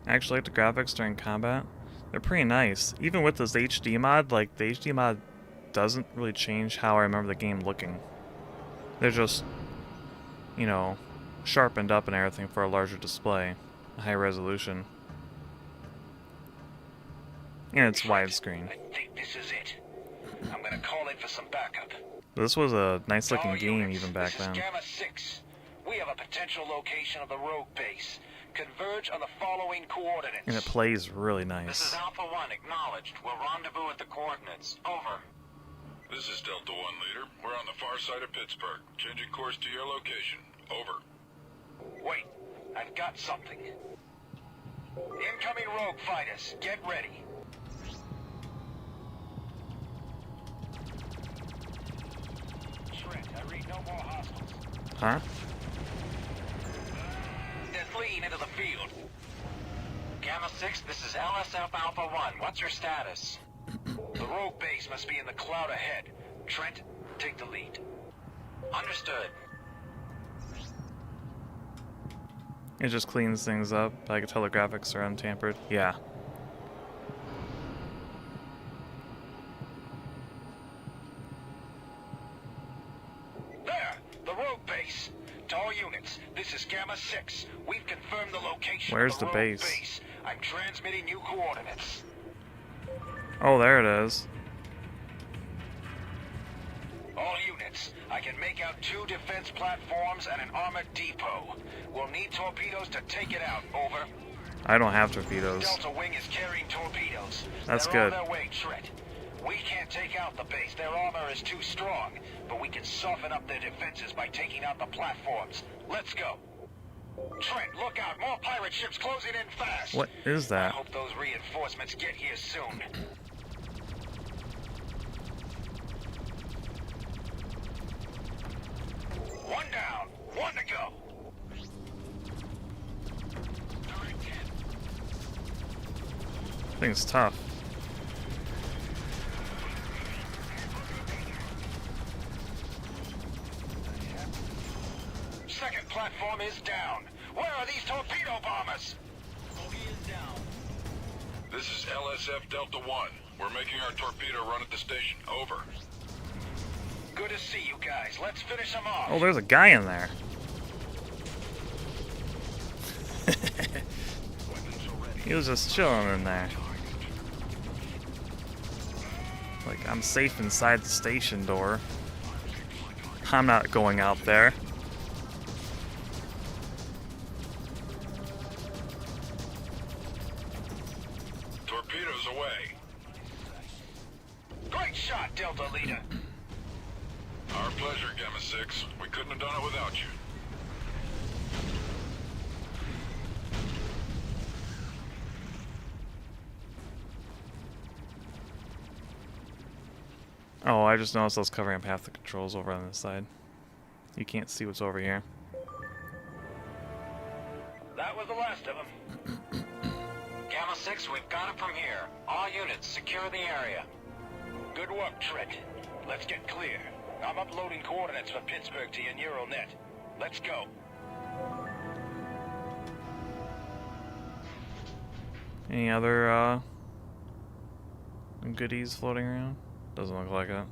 I actually like the graphics during combat. They're pretty nice. Even with this HD mod, like, the HD mod doesn't really change how I remember the game looking. They're just, you know, sharpened up and everything for a larger display, high resolution. And it's widescreen. I think this is it. I'm gonna call in for some backup. This was a nice looking All game units, even back this then. is Gamma 6. We have a potential location of the rogue base. Converge on the following coordinates. And it plays really This nice. is Alpha 1, acknowledged. We'll rendezvous at the coordinates. Over. This is Delta 1, leader. We're on the far side of Pittsburgh. Changing course to your location. Over. Wait, I've got something. Incoming rogue fighters, get ready. Trent, I read no more hostiles. Huh? They're fleeing into the field. Gamma 6, this is LSF Alpha 1. What's your status? The rogue base must be in the cloud ahead. Trent, take the lead. Understood. It just cleans things up. I can tell the graphics are untampered. Yeah. There! The rogue base! To all units, this is Gamma 6. We've confirmed the location Where's of the the rogue base? I'm transmitting new coordinates. Oh, there it is. All units, I can make out 2 defense platforms and an armored depot. We'll need torpedoes to take it out. Over. I don't have torpedoes. Delta Wing is carrying torpedoes. That's They're good. on their way, Trent. We can't can't take out the base. Their armor is too strong. But we can soften up their defenses by taking out the platforms. Let's go. Trent, look out. More pirate ships closing in fast. What is that? I hope those reinforcements get here soon. One down. One to go. Thing's tough. Second platform is down. Where are these torpedo bombers? This is LSF Delta 1. We're making our torpedo run at the station. Over. Good to see you guys. Let's finish them off. Oh, there's a guy in there. He was just chilling in there. Like, I'm safe inside the station door. I'm not going out there. Torpedoes away. Great shot, Delta Leader. Our pleasure, Gamma 6. We couldn't have done it without you. Oh, I just noticed I was covering up half the controls over on this side. You can't see what's over here. That was the last of them. Gamma 6, we've got it from here. All units, secure the area. Good work, Trent. Let's get clear. I'm uploading coordinates for Pittsburgh to your neural net. Let's go. Any other goodies floating around? Doesn't look like it.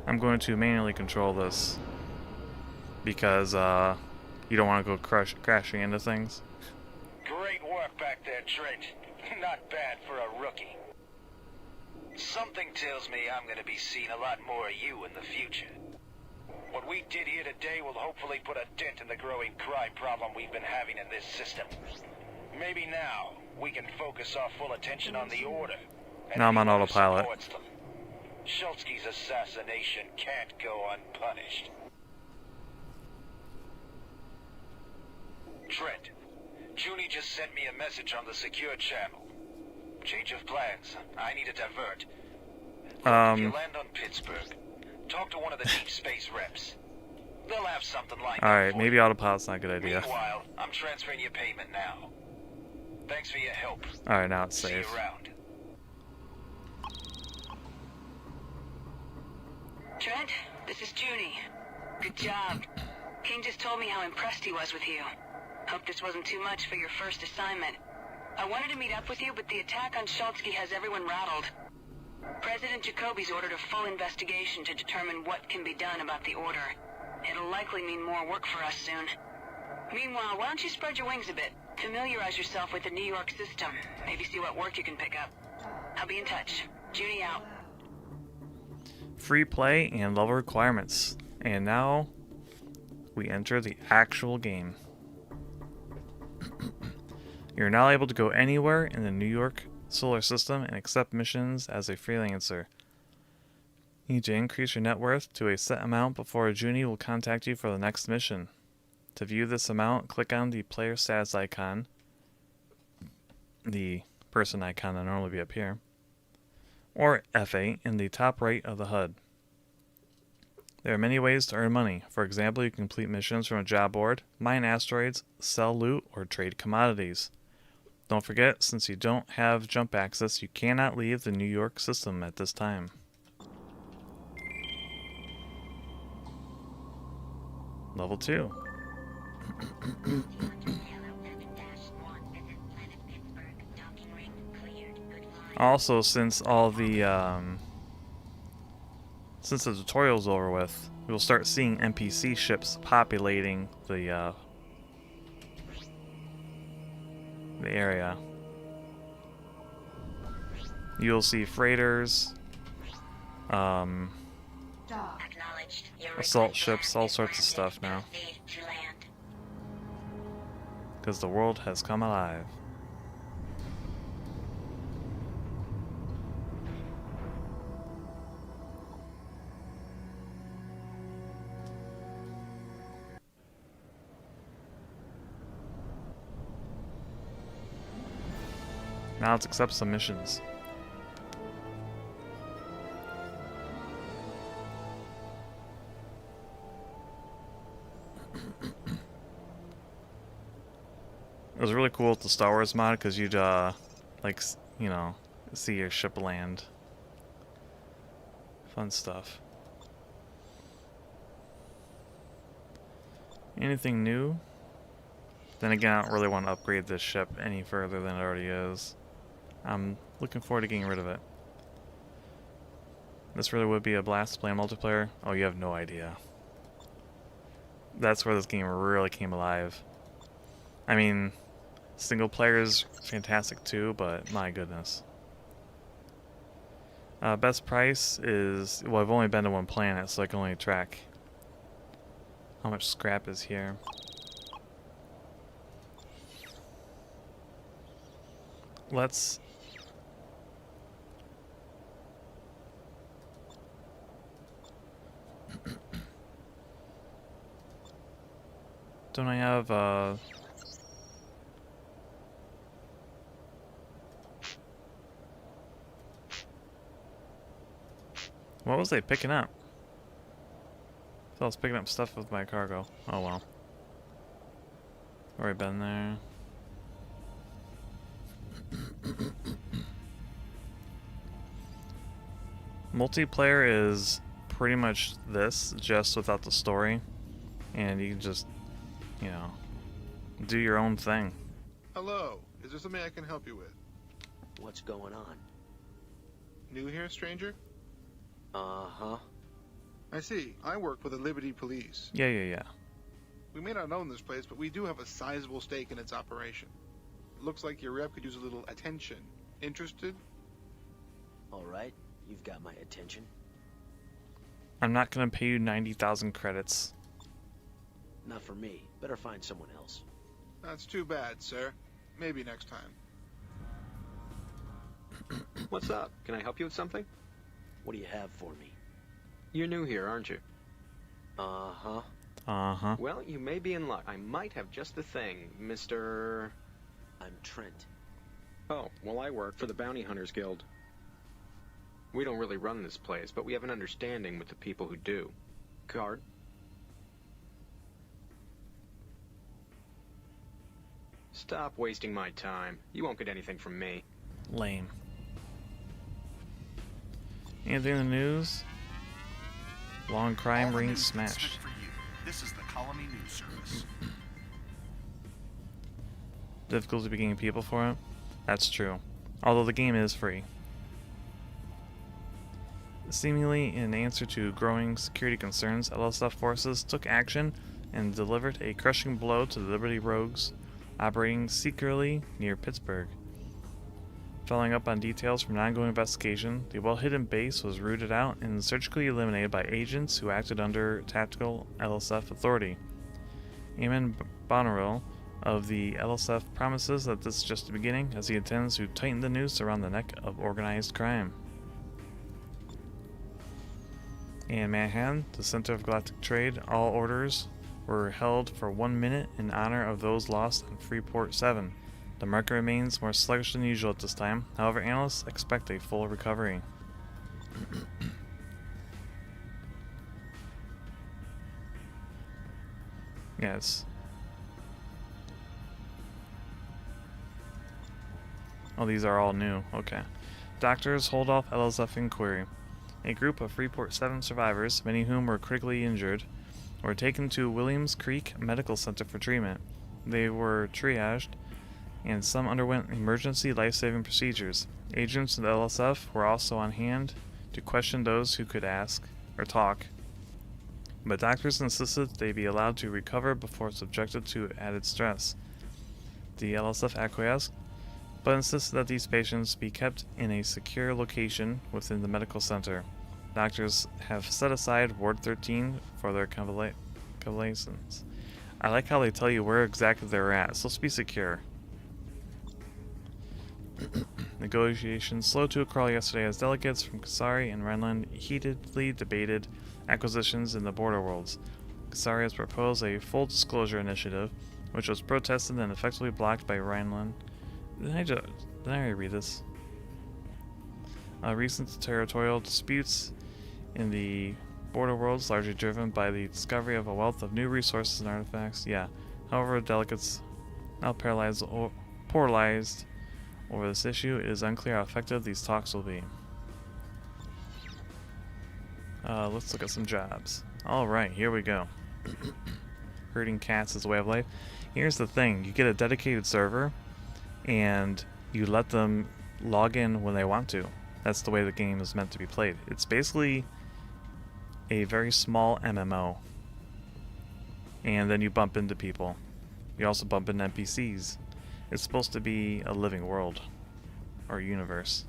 I'm going to manually control this because you don't want to go crashing into things. Great work back there, Trent. Not bad for a rookie. Something tells me I'm going to be seeing a lot more of you in the future. What we did here today will hopefully put a dent in the growing crime problem we've been having in this system. Maybe now we can focus our full attention on the Order. Now I'm on autopilot. Schultzky's assassination can't go unpunished. Trent, Junie just sent me a message on the secure channel. Change of plans. I need to divert. If you land on Pittsburgh, talk to one of the deep space reps. They'll have something like that. Alright, maybe autopilot's not a good idea. Meanwhile, I'm transferring your payment now. Thanks for your help. Alright, now it's See safe. you around. Trent, this is Junie. Good job. King just told me how impressed he was with you. Hope this wasn't too much for your first assignment. I wanted to meet up with you, but the attack on Schultzky has everyone rattled. President Jacoby's ordered a full investigation to determine what can be done about the Order. It'll likely mean more work for us soon. Meanwhile, why don't you spread your wings a bit? Familiarize yourself with the New York system. Maybe see what work you can pick up. I'll be in touch. Junie out. Free play and level requirements. And now we enter the actual game. You're now able to go anywhere in the New York solar system and accept missions as a freelancer. You need to increase your net worth to a set amount before Junie will contact you for the next mission. To view this amount, click on the player status icon, the person icon that normally be up here, or F8 in the top right of the HUD. There are many ways to earn money. For example, you can complete missions from a job board, mine asteroids, sell loot, or trade commodities. Don't forget, since you don't have jump access, you cannot leave the New York system at this time. Level 2. Also, since the tutorial's over with, we'll start seeing NPC ships populating the area. You'll see freighters, assault ships, all sorts of stuff now. Because the world has come alive. Now let's accept some missions. It was really cool with the Star Wars mod because you'd, like, you know, see your ship land. Fun stuff. Anything new? Then again, I don't really want to upgrade this ship any further than it already is. I'm looking forward to getting rid of it. This really would be a blast to play multiplayer. Oh, you have no idea. That's where this game really came alive. I mean, single player is fantastic too, but my goodness. Best price is, well, I've only been to one planet, so I can only track how much scrap is here. Let's... Don't I have, what was I picking up? I thought I was picking up stuff with my cargo. Oh well. Already been there. Multiplayer is pretty much this, just without the story. And you can just, you know, do your own thing. Hello. Is there something I can help you with? What's going on? New here, stranger? Uh-huh. I see. I work for the Liberty Police. Yeah. We may not own this place, but we do have a sizable stake in its operation. Looks like your rep could use a little attention. Interested? All right. You've got my attention. I'm not gonna pay you 90,000 credits. Not for me. Better find someone else. That's too bad, sir. Maybe next time. What's up? Can I help you with something? What do you have for me? You're new here, aren't you? Uh-huh. Uh-huh. Well, you may be in luck. I might have just the thing, Mr... I'm Trent. Oh, well, I work for the Bounty Hunters Guild. We don't really run this place, but we have an understanding with the people who do. Card? Stop wasting my time. You won't get anything from me. Lame. Anything in the news? Long crime All the ring news that's smashed. fit for you. This is the Colony News Service. Difficulty beginning people for it? That's true. Although the game is free. Seemingly in answer to growing security concerns, LSF forces took action and delivered a crushing blow to the Liberty Rogues operating secretly near Pittsburgh. Following up on details from an ongoing investigation, the well-hidden base was rooted out and surgically eliminated by agents who acted under tactical LSF authority. Eamon Bonnerill of the LSF promises that this is just the beginning, as he intends to tighten the noose around the neck of organized crime. In Manhattan, the center of galactic trade, all orders were held for 1 minute in honor of those lost on Freeport 7. The market remains more sluggish than usual at this time, however analysts expect a full recovery. Yes. Oh, these are all new. Okay. Doctors hold off LSF inquiry. A group of Freeport 7 survivors, many of whom were critically injured, were taken to Williams Creek Medical Center for treatment. They were triaged, and some underwent emergency life-saving procedures. Agents of the LSF were also on hand to question those who could ask or talk, but doctors insisted they be allowed to recover before subjected to added stress. The LSF acquiesced, but insisted that these patients be kept in a secure location within the medical center. Doctors have set aside Ward 13 for their convalescence. I like how they tell you where exactly they're at. It's supposed to be secure. Negotiations slowed to a crawl yesterday as delegates from Kasari and Rhineland heatedly debated acquisitions in the border worlds. Kasari has proposed a full disclosure initiative, which was protested and effectively blocked by Rhineland. Did I already read this? Recent territorial disputes in the border worlds, largely driven by the discovery of a wealth of new resources and artifacts. Yeah. However, delegates now polarized over this issue. It is unclear how effective these talks will be. Let's look at some jobs. Alright, here we go. Herding cats is a way of life. Here's the thing. You get a dedicated server, and you let them log in when they want to. That's the way the game is meant to be played. It's basically a very small MMO. And then you bump into people. You also bump into NPCs. It's supposed to be a living world. Or universe.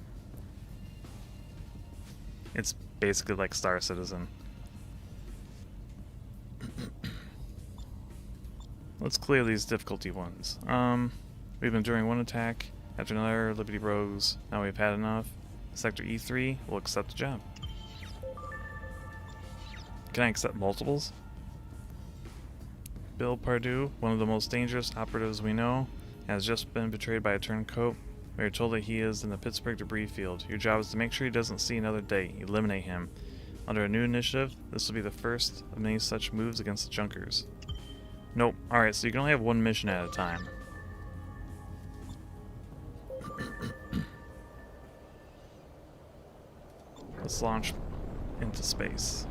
It's basically like Star Citizen. Let's clear these difficulty ones. We've been doing one attack after another, Liberty Rogues. Now we've had enough. Sector E3 will accept the job. Can I accept multiples? Bill Pardue, one of the most dangerous operatives we know, has just been betrayed by a turncoat. We are told that he is in the Pittsburgh debris field. Your job is to make sure he doesn't see another day. Eliminate him. Under a new initiative, this will be the first of many such moves against the Junkers. Nope. Alright, so you can only have one mission at a time. Let's launch into space.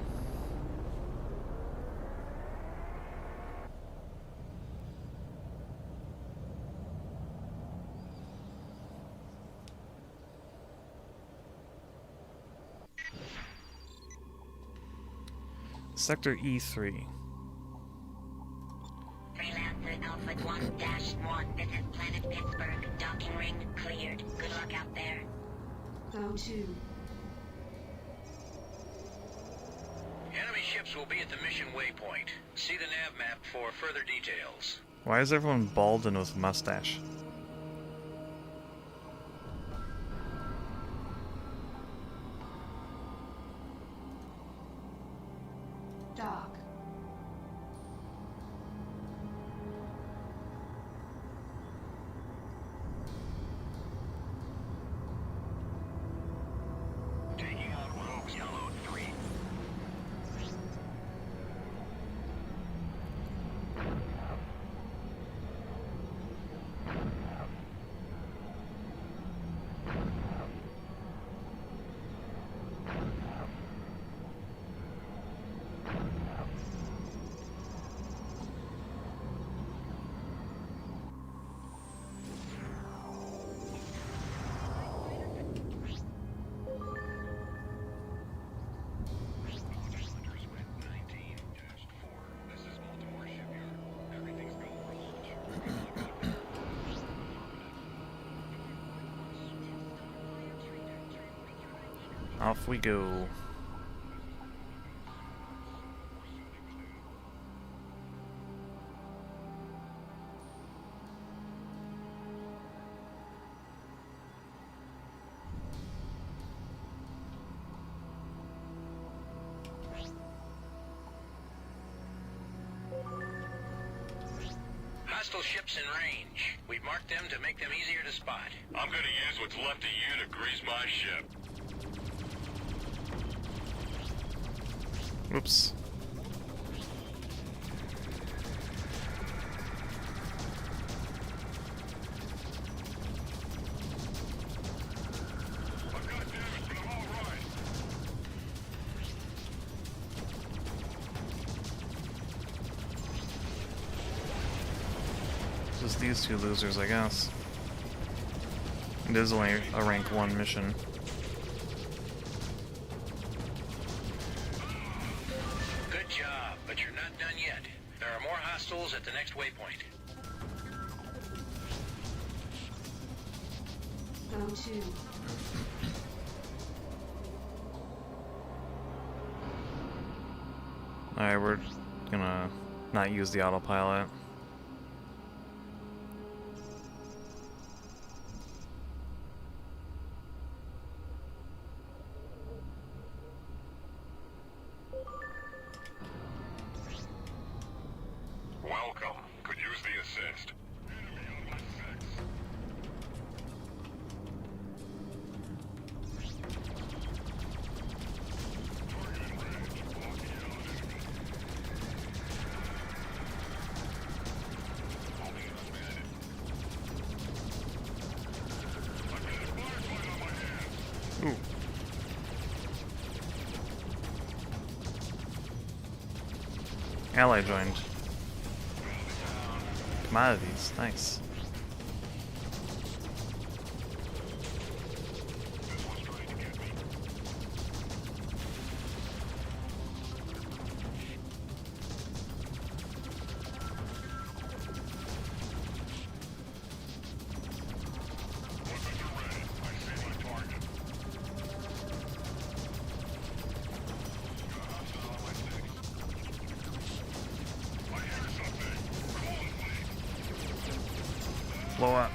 Sector E3. Freelancer Alpha 1-1. This is Planet Pittsburgh. Docking ring cleared. Good luck out there. Go to. Enemy ships will be at the mission waypoint. See the nav map for further details. Why is everyone bald and with a mustache? Dock. Taking out Rogues Yellow 3. Off we go. Hostile ships in range. We've marked them to make them easier to spot. I'm gonna use what's left of you to grease my ship. Whoops. Just these two losers, I guess. It is only a rank 1 mission. Good job, but you're not done yet. There are more hostiles at the next waypoint. Go to. Alright, we're gonna not use the autopilot. Welcome. Could use the assist. Ally joined. Commodities, nice. Blow up.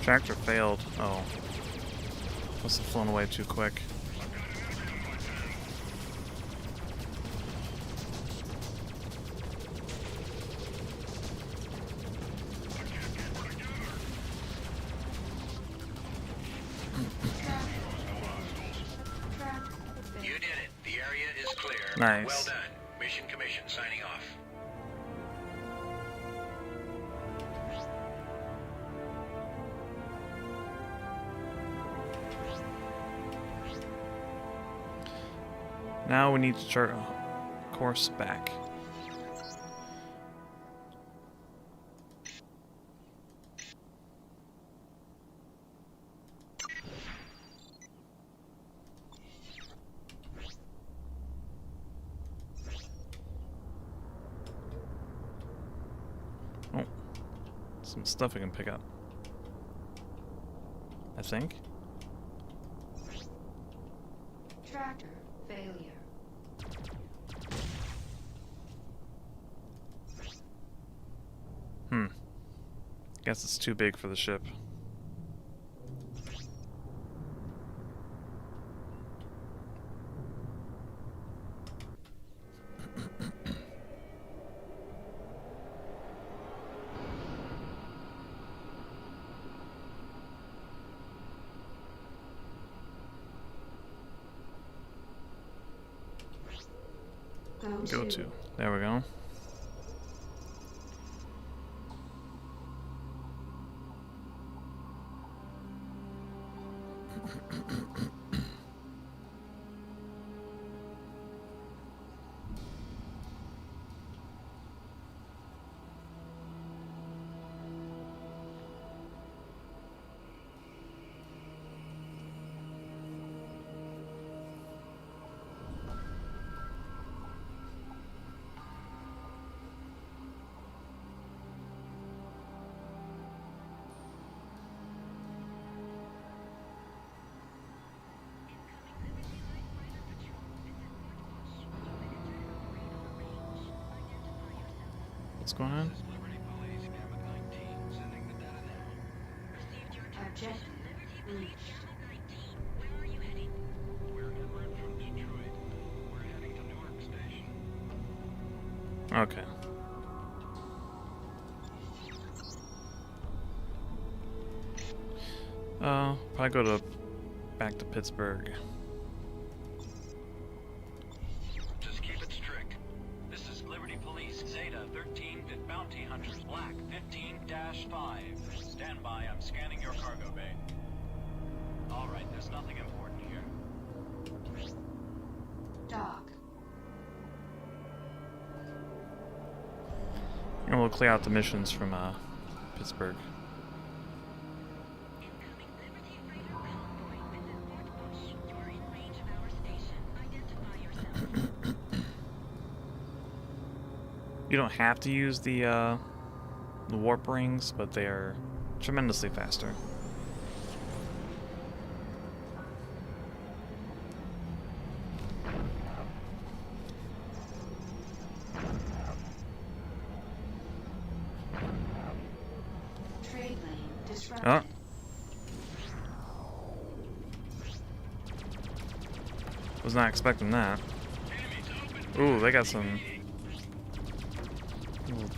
Tractor failed. Oh. Must have flown away too quick. You did it. The area is clear. Nice. Well done. Mission Commission signing off. Now we need to chart a course back. Oh, some stuff we can pick up, I think. Tractor failure. Guess it's too big for the ship. Go to. There we go. What's going on? Objective reached. Okay. Probably go to back to Pittsburgh. Just keep it strict. This is Liberty Police, Zeta 13, Bounty Hunters Black 15-5. Stand by, I'm scanning your cargo bay. Alright, there's nothing important here. Dock. And we'll clear out the missions from Pittsburgh. You don't have to use the warp rings, but they are tremendously faster. Trade lane disrupted. Oh. Was not expecting that. Ooh, they got some... Ooh.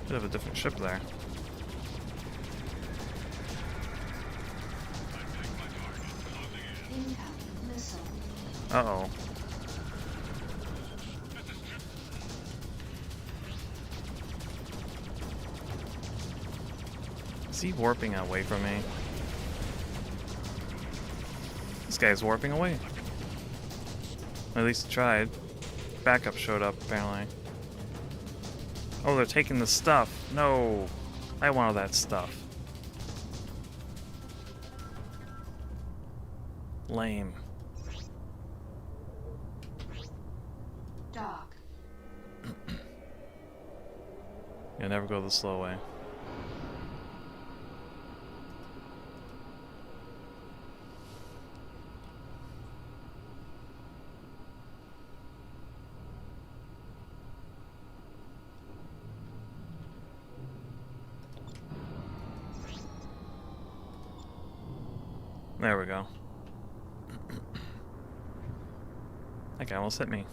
Bit of a different ship there. Uh-oh. Is he warping away from me? This guy's warping away. At least he tried. Backup showed up, apparently. Oh, they're taking the stuff. No. I want all that stuff. Lame. Doc. You'll never go the slow way. There we go. That guy almost hit me.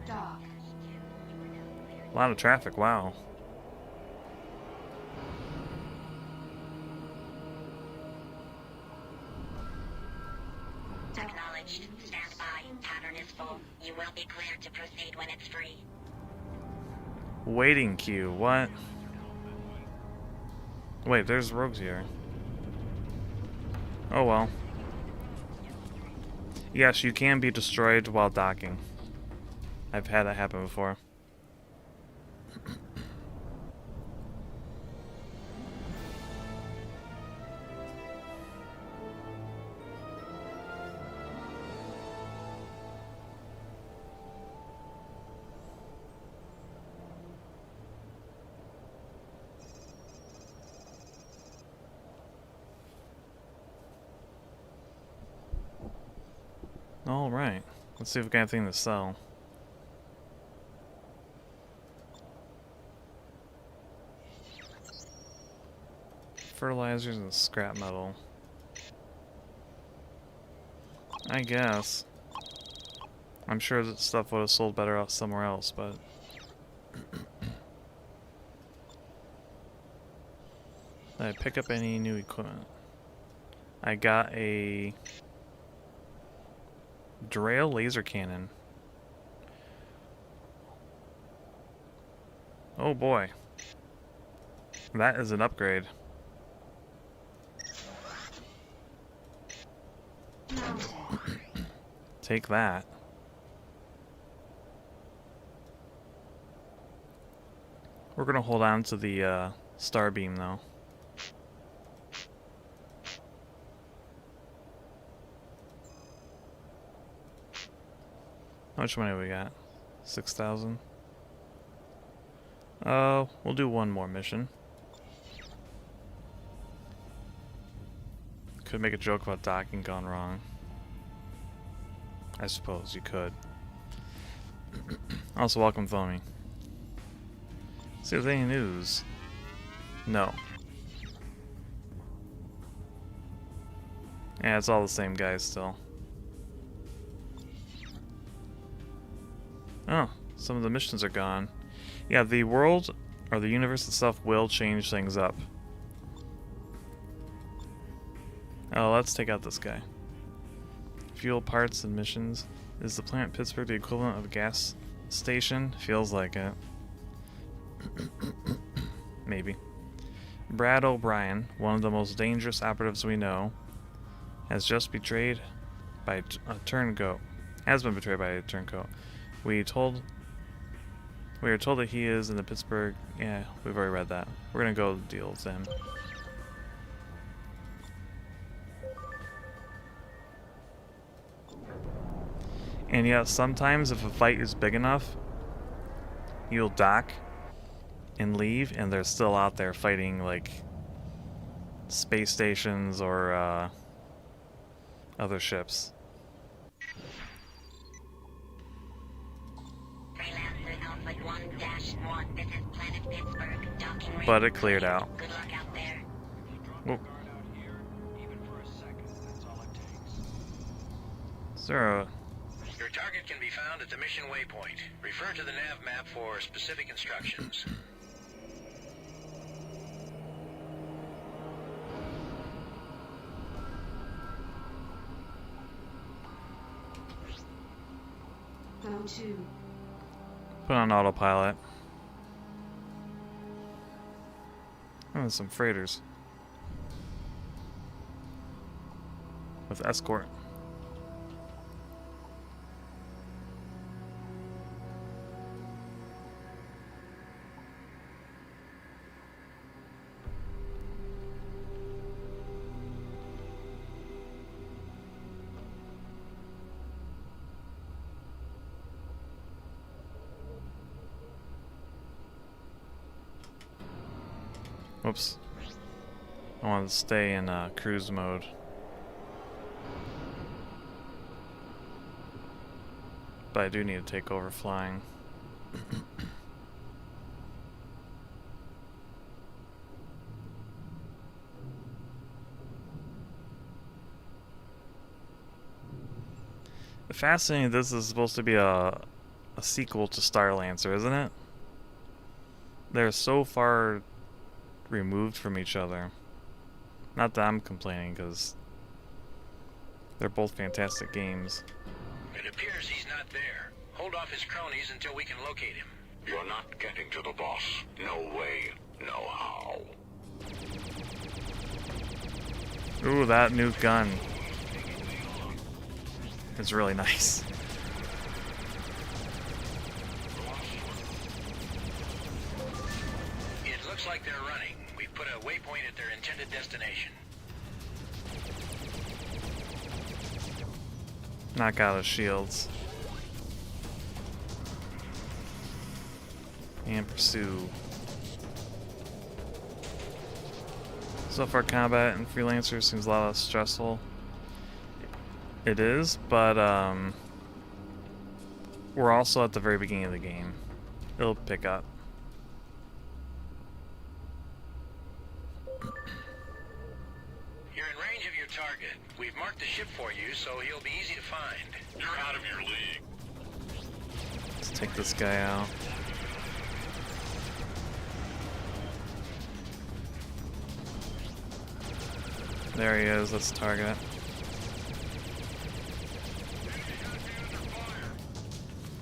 Doc. A lot of traffic, wow. Acknowledged. Stand by. Pattern is full. You will be cleared to proceed when it's free. Waiting queue, what? Wait, there's rogues here. Oh well. Yes, you can be destroyed while docking. I've had that happen before. Alright, let's see if we got anything to sell. Fertilizers and scrap metal. I guess. I'm sure that stuff would have sold better out somewhere else, but... Did I pick up any new equipment? I got a... Drail laser cannon. Oh boy. That is an upgrade. Take that. We're gonna hold on to the star beam though. How much money we got? 6,000. We'll do one more mission. Could make a joke about docking gone wrong. I suppose you could. Also, welcome filming. See if there's any news. No. Yeah, it's all the same guys still. Oh, some of the missions are gone. Yeah, the world, or the universe itself, will change things up. Oh, let's take out this guy. Fuel parts and missions. Is the planet Pittsburgh the equivalent of a gas station? Feels like it. Maybe. Brad O'Brien, one of the most dangerous operatives we know, has just betrayed by a turncoat. Has been betrayed by a turncoat. We are told that he is in the Pittsburgh. Yeah, we've already read that. We're gonna go deal with him. And yeah, sometimes if a fight is big enough, you'll dock and leave, and they're still out there fighting like space stations or other ships. 1, this is Planet Pittsburgh. Docking ring But it cleared out. Good luck out there. Whoop. Is there a... Your target can be found at the mission waypoint. Refer to the nav map for specific instructions. Put on autopilot. Oh, some freighters. With escort. Whoops. I want to stay in cruise mode. But I do need to take over flying. Fascinating, this is supposed to be a sequel to StarLancer, isn't it? They're so far removed from each other. Not that I'm complaining, because they're both fantastic games. It appears he's not there. Hold off his cronies until we can locate him. You're not getting to the boss. No way, no how. Ooh, that new gun is really nice. It looks like they're running. We've put a waypoint at their intended destination. Knock out his shields. And pursue. So far, combat in Freelancer seems a lot less stressful. It is, but we're also at the very beginning of the game. It'll pick up. You're in range of your target. We've marked the ship for you, so he'll be easy to find. You're out of your league. Let's take this guy out. There he is, let's target.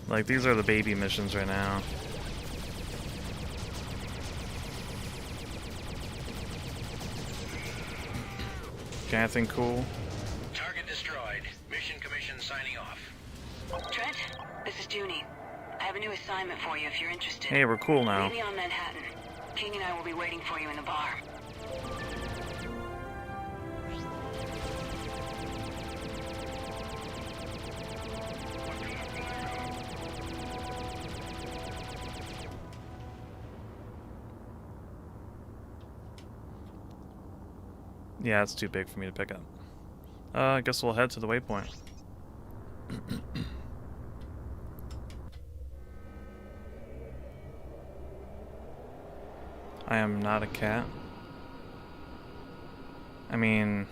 Like, these are the baby missions right now. Okay, anything cool? Target destroyed. Mission commission signing off. Trent, this is Junie. I have a new assignment for you if you're interested. Hey, we're cool now. Meet me on Manhattan. King and I will be waiting for you in the bar. Yeah, it's too big for me to pick up. I guess we'll head to the waypoint. I am not a cat. I mean,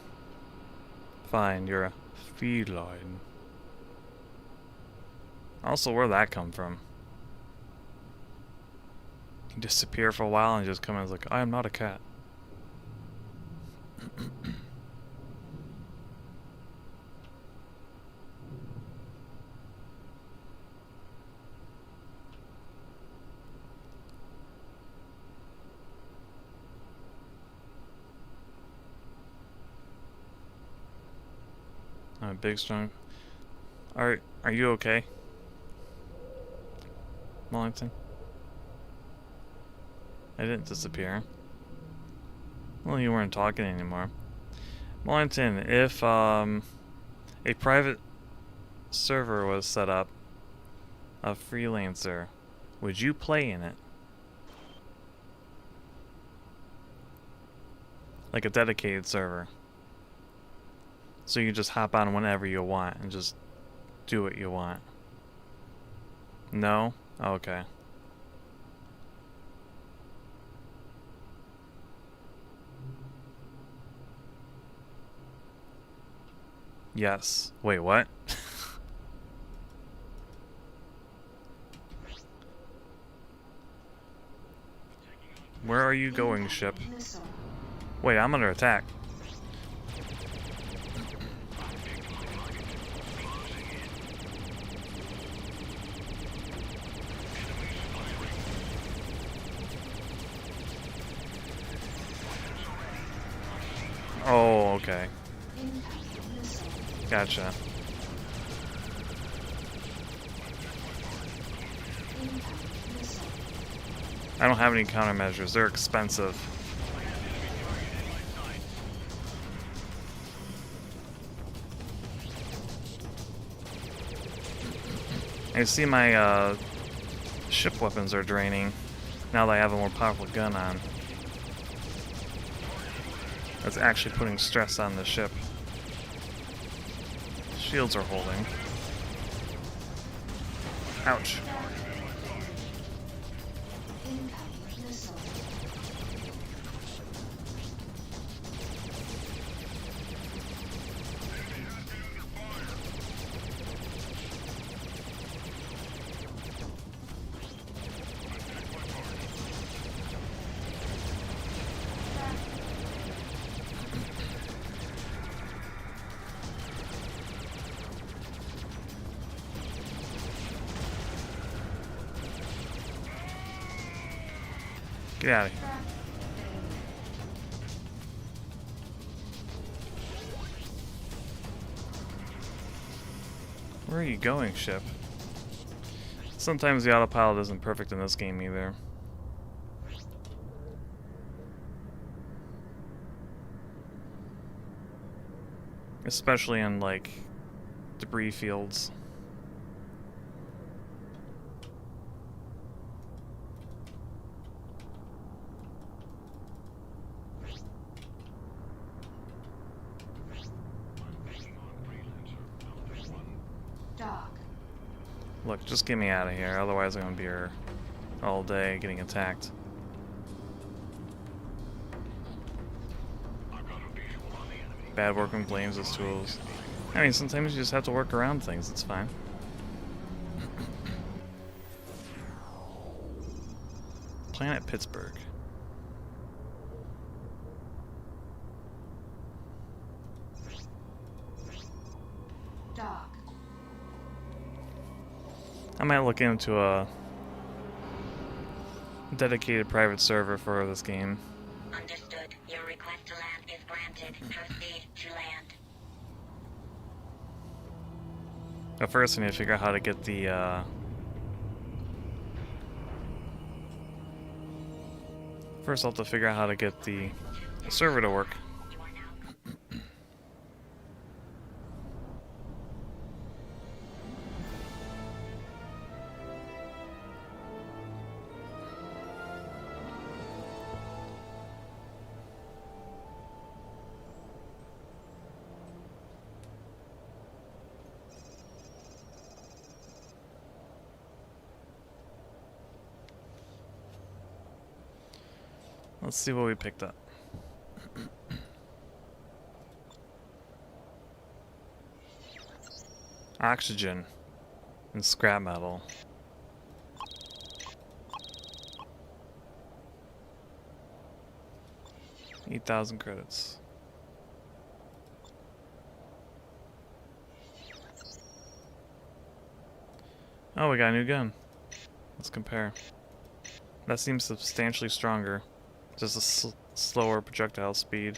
fine, you're a feline. Also, where'd that come from? You disappear for a while and just come in as like, I am not a cat. Big strong. Are you okay, Wellington? I didn't disappear. Well, you weren't talking anymore. Wellington, if a private server was set up of Freelancer, would you play in it? Like a dedicated server. So you just hop on whenever you want and just do what you want. No? Okay. Yes. Wait, what? Where are you going, ship? Wait, I'm under attack. Oh, okay. Gotcha. I don't have any countermeasures. They're expensive. I see my ship weapons are draining now that I have a more powerful gun on. That's actually putting stress on the ship. Shields are holding. Ouch. Get out of here. Where are you going, ship? Sometimes the autopilot isn't perfect in this game either. Especially in, like, debris fields. Look, just get me out of here, otherwise I'm gonna be here all day getting attacked. Bad working blames as tools. I mean, sometimes you just have to work around things, it's fine. Planet Pittsburgh. I might look into a dedicated private server for this game. Understood. Your request to land is granted. Proceed to land. But first I need to figure out how to get the first I'll have to figure out how to get the server to work. Let's see what we picked up. Oxygen and scrap metal. $8,000 credits. Oh, we got a new gun. Let's compare. That seems substantially stronger. Just a slower projectile speed.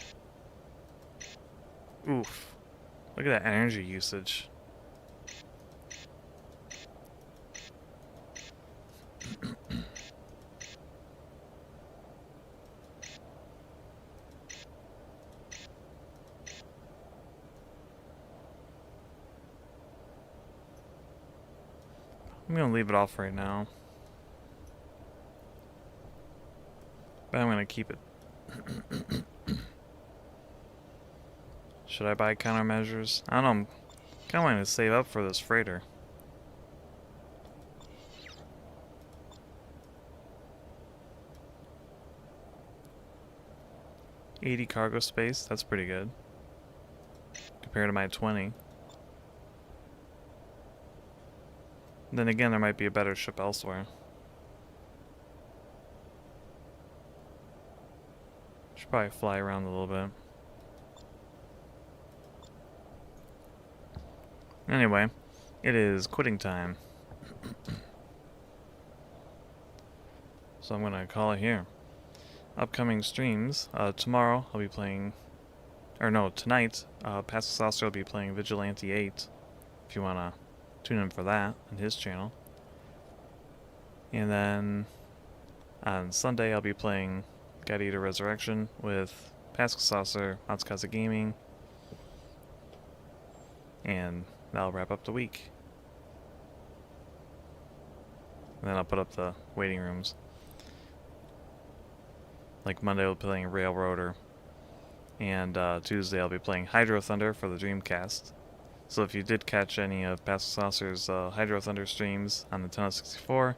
Oof. Look at that energy usage. I'm gonna leave it off right now. But I'm gonna keep it. Should I buy countermeasures? I don't know. I'm kinda wanting to save up for this freighter. $80 cargo space, that's pretty good. Compared to my 20. Then again, there might be a better ship elsewhere. Should probably fly around a little bit. Anyway, it is quitting time. So I'm gonna call it here. Upcoming streams. Tomorrow I'll be playing, or no, tonight, Pascal Saucer will be playing Vigilante 8. If you wanna tune in for that on his channel. And then on Sunday I'll be playing God Eater Resurrection with Pascal Saucer, Atsukaze Gaming, and that'll wrap up the week. And then I'll put up the waiting rooms. Like Monday I'll be playing Railroader, and Tuesday I'll be playing Hydro Thunder for the Dreamcast. So if you did catch any of Pascal Saucer's Hydro Thunder streams on the Nintendo 64,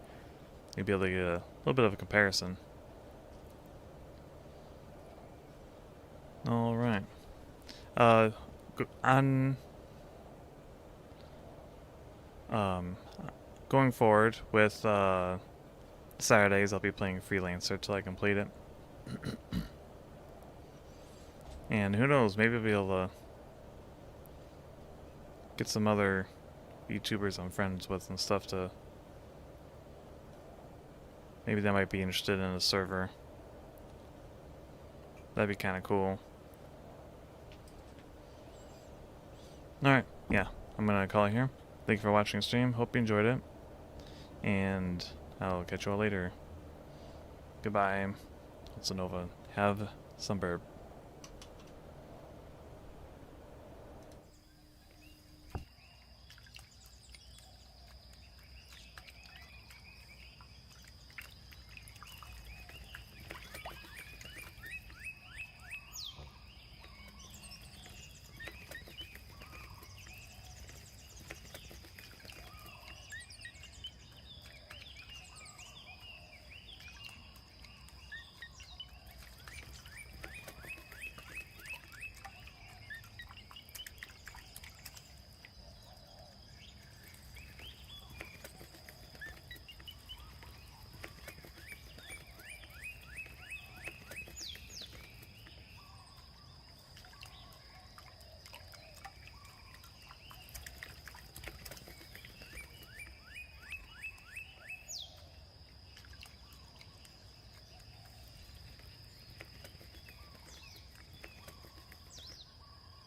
you'll be able to get a little bit of a comparison. Alright. Going forward with Saturdays, I'll be playing Freelancer till I complete it. And who knows, maybe I'll be able to get some other YouTubers I'm friends with and stuff to... Maybe they might be interested in a server. That'd be kind of cool. Alright, yeah, I'm gonna call it here. Thank you for watching the stream, hope you enjoyed it. And I'll catch you all later. Goodbye. Nova. Have some burp.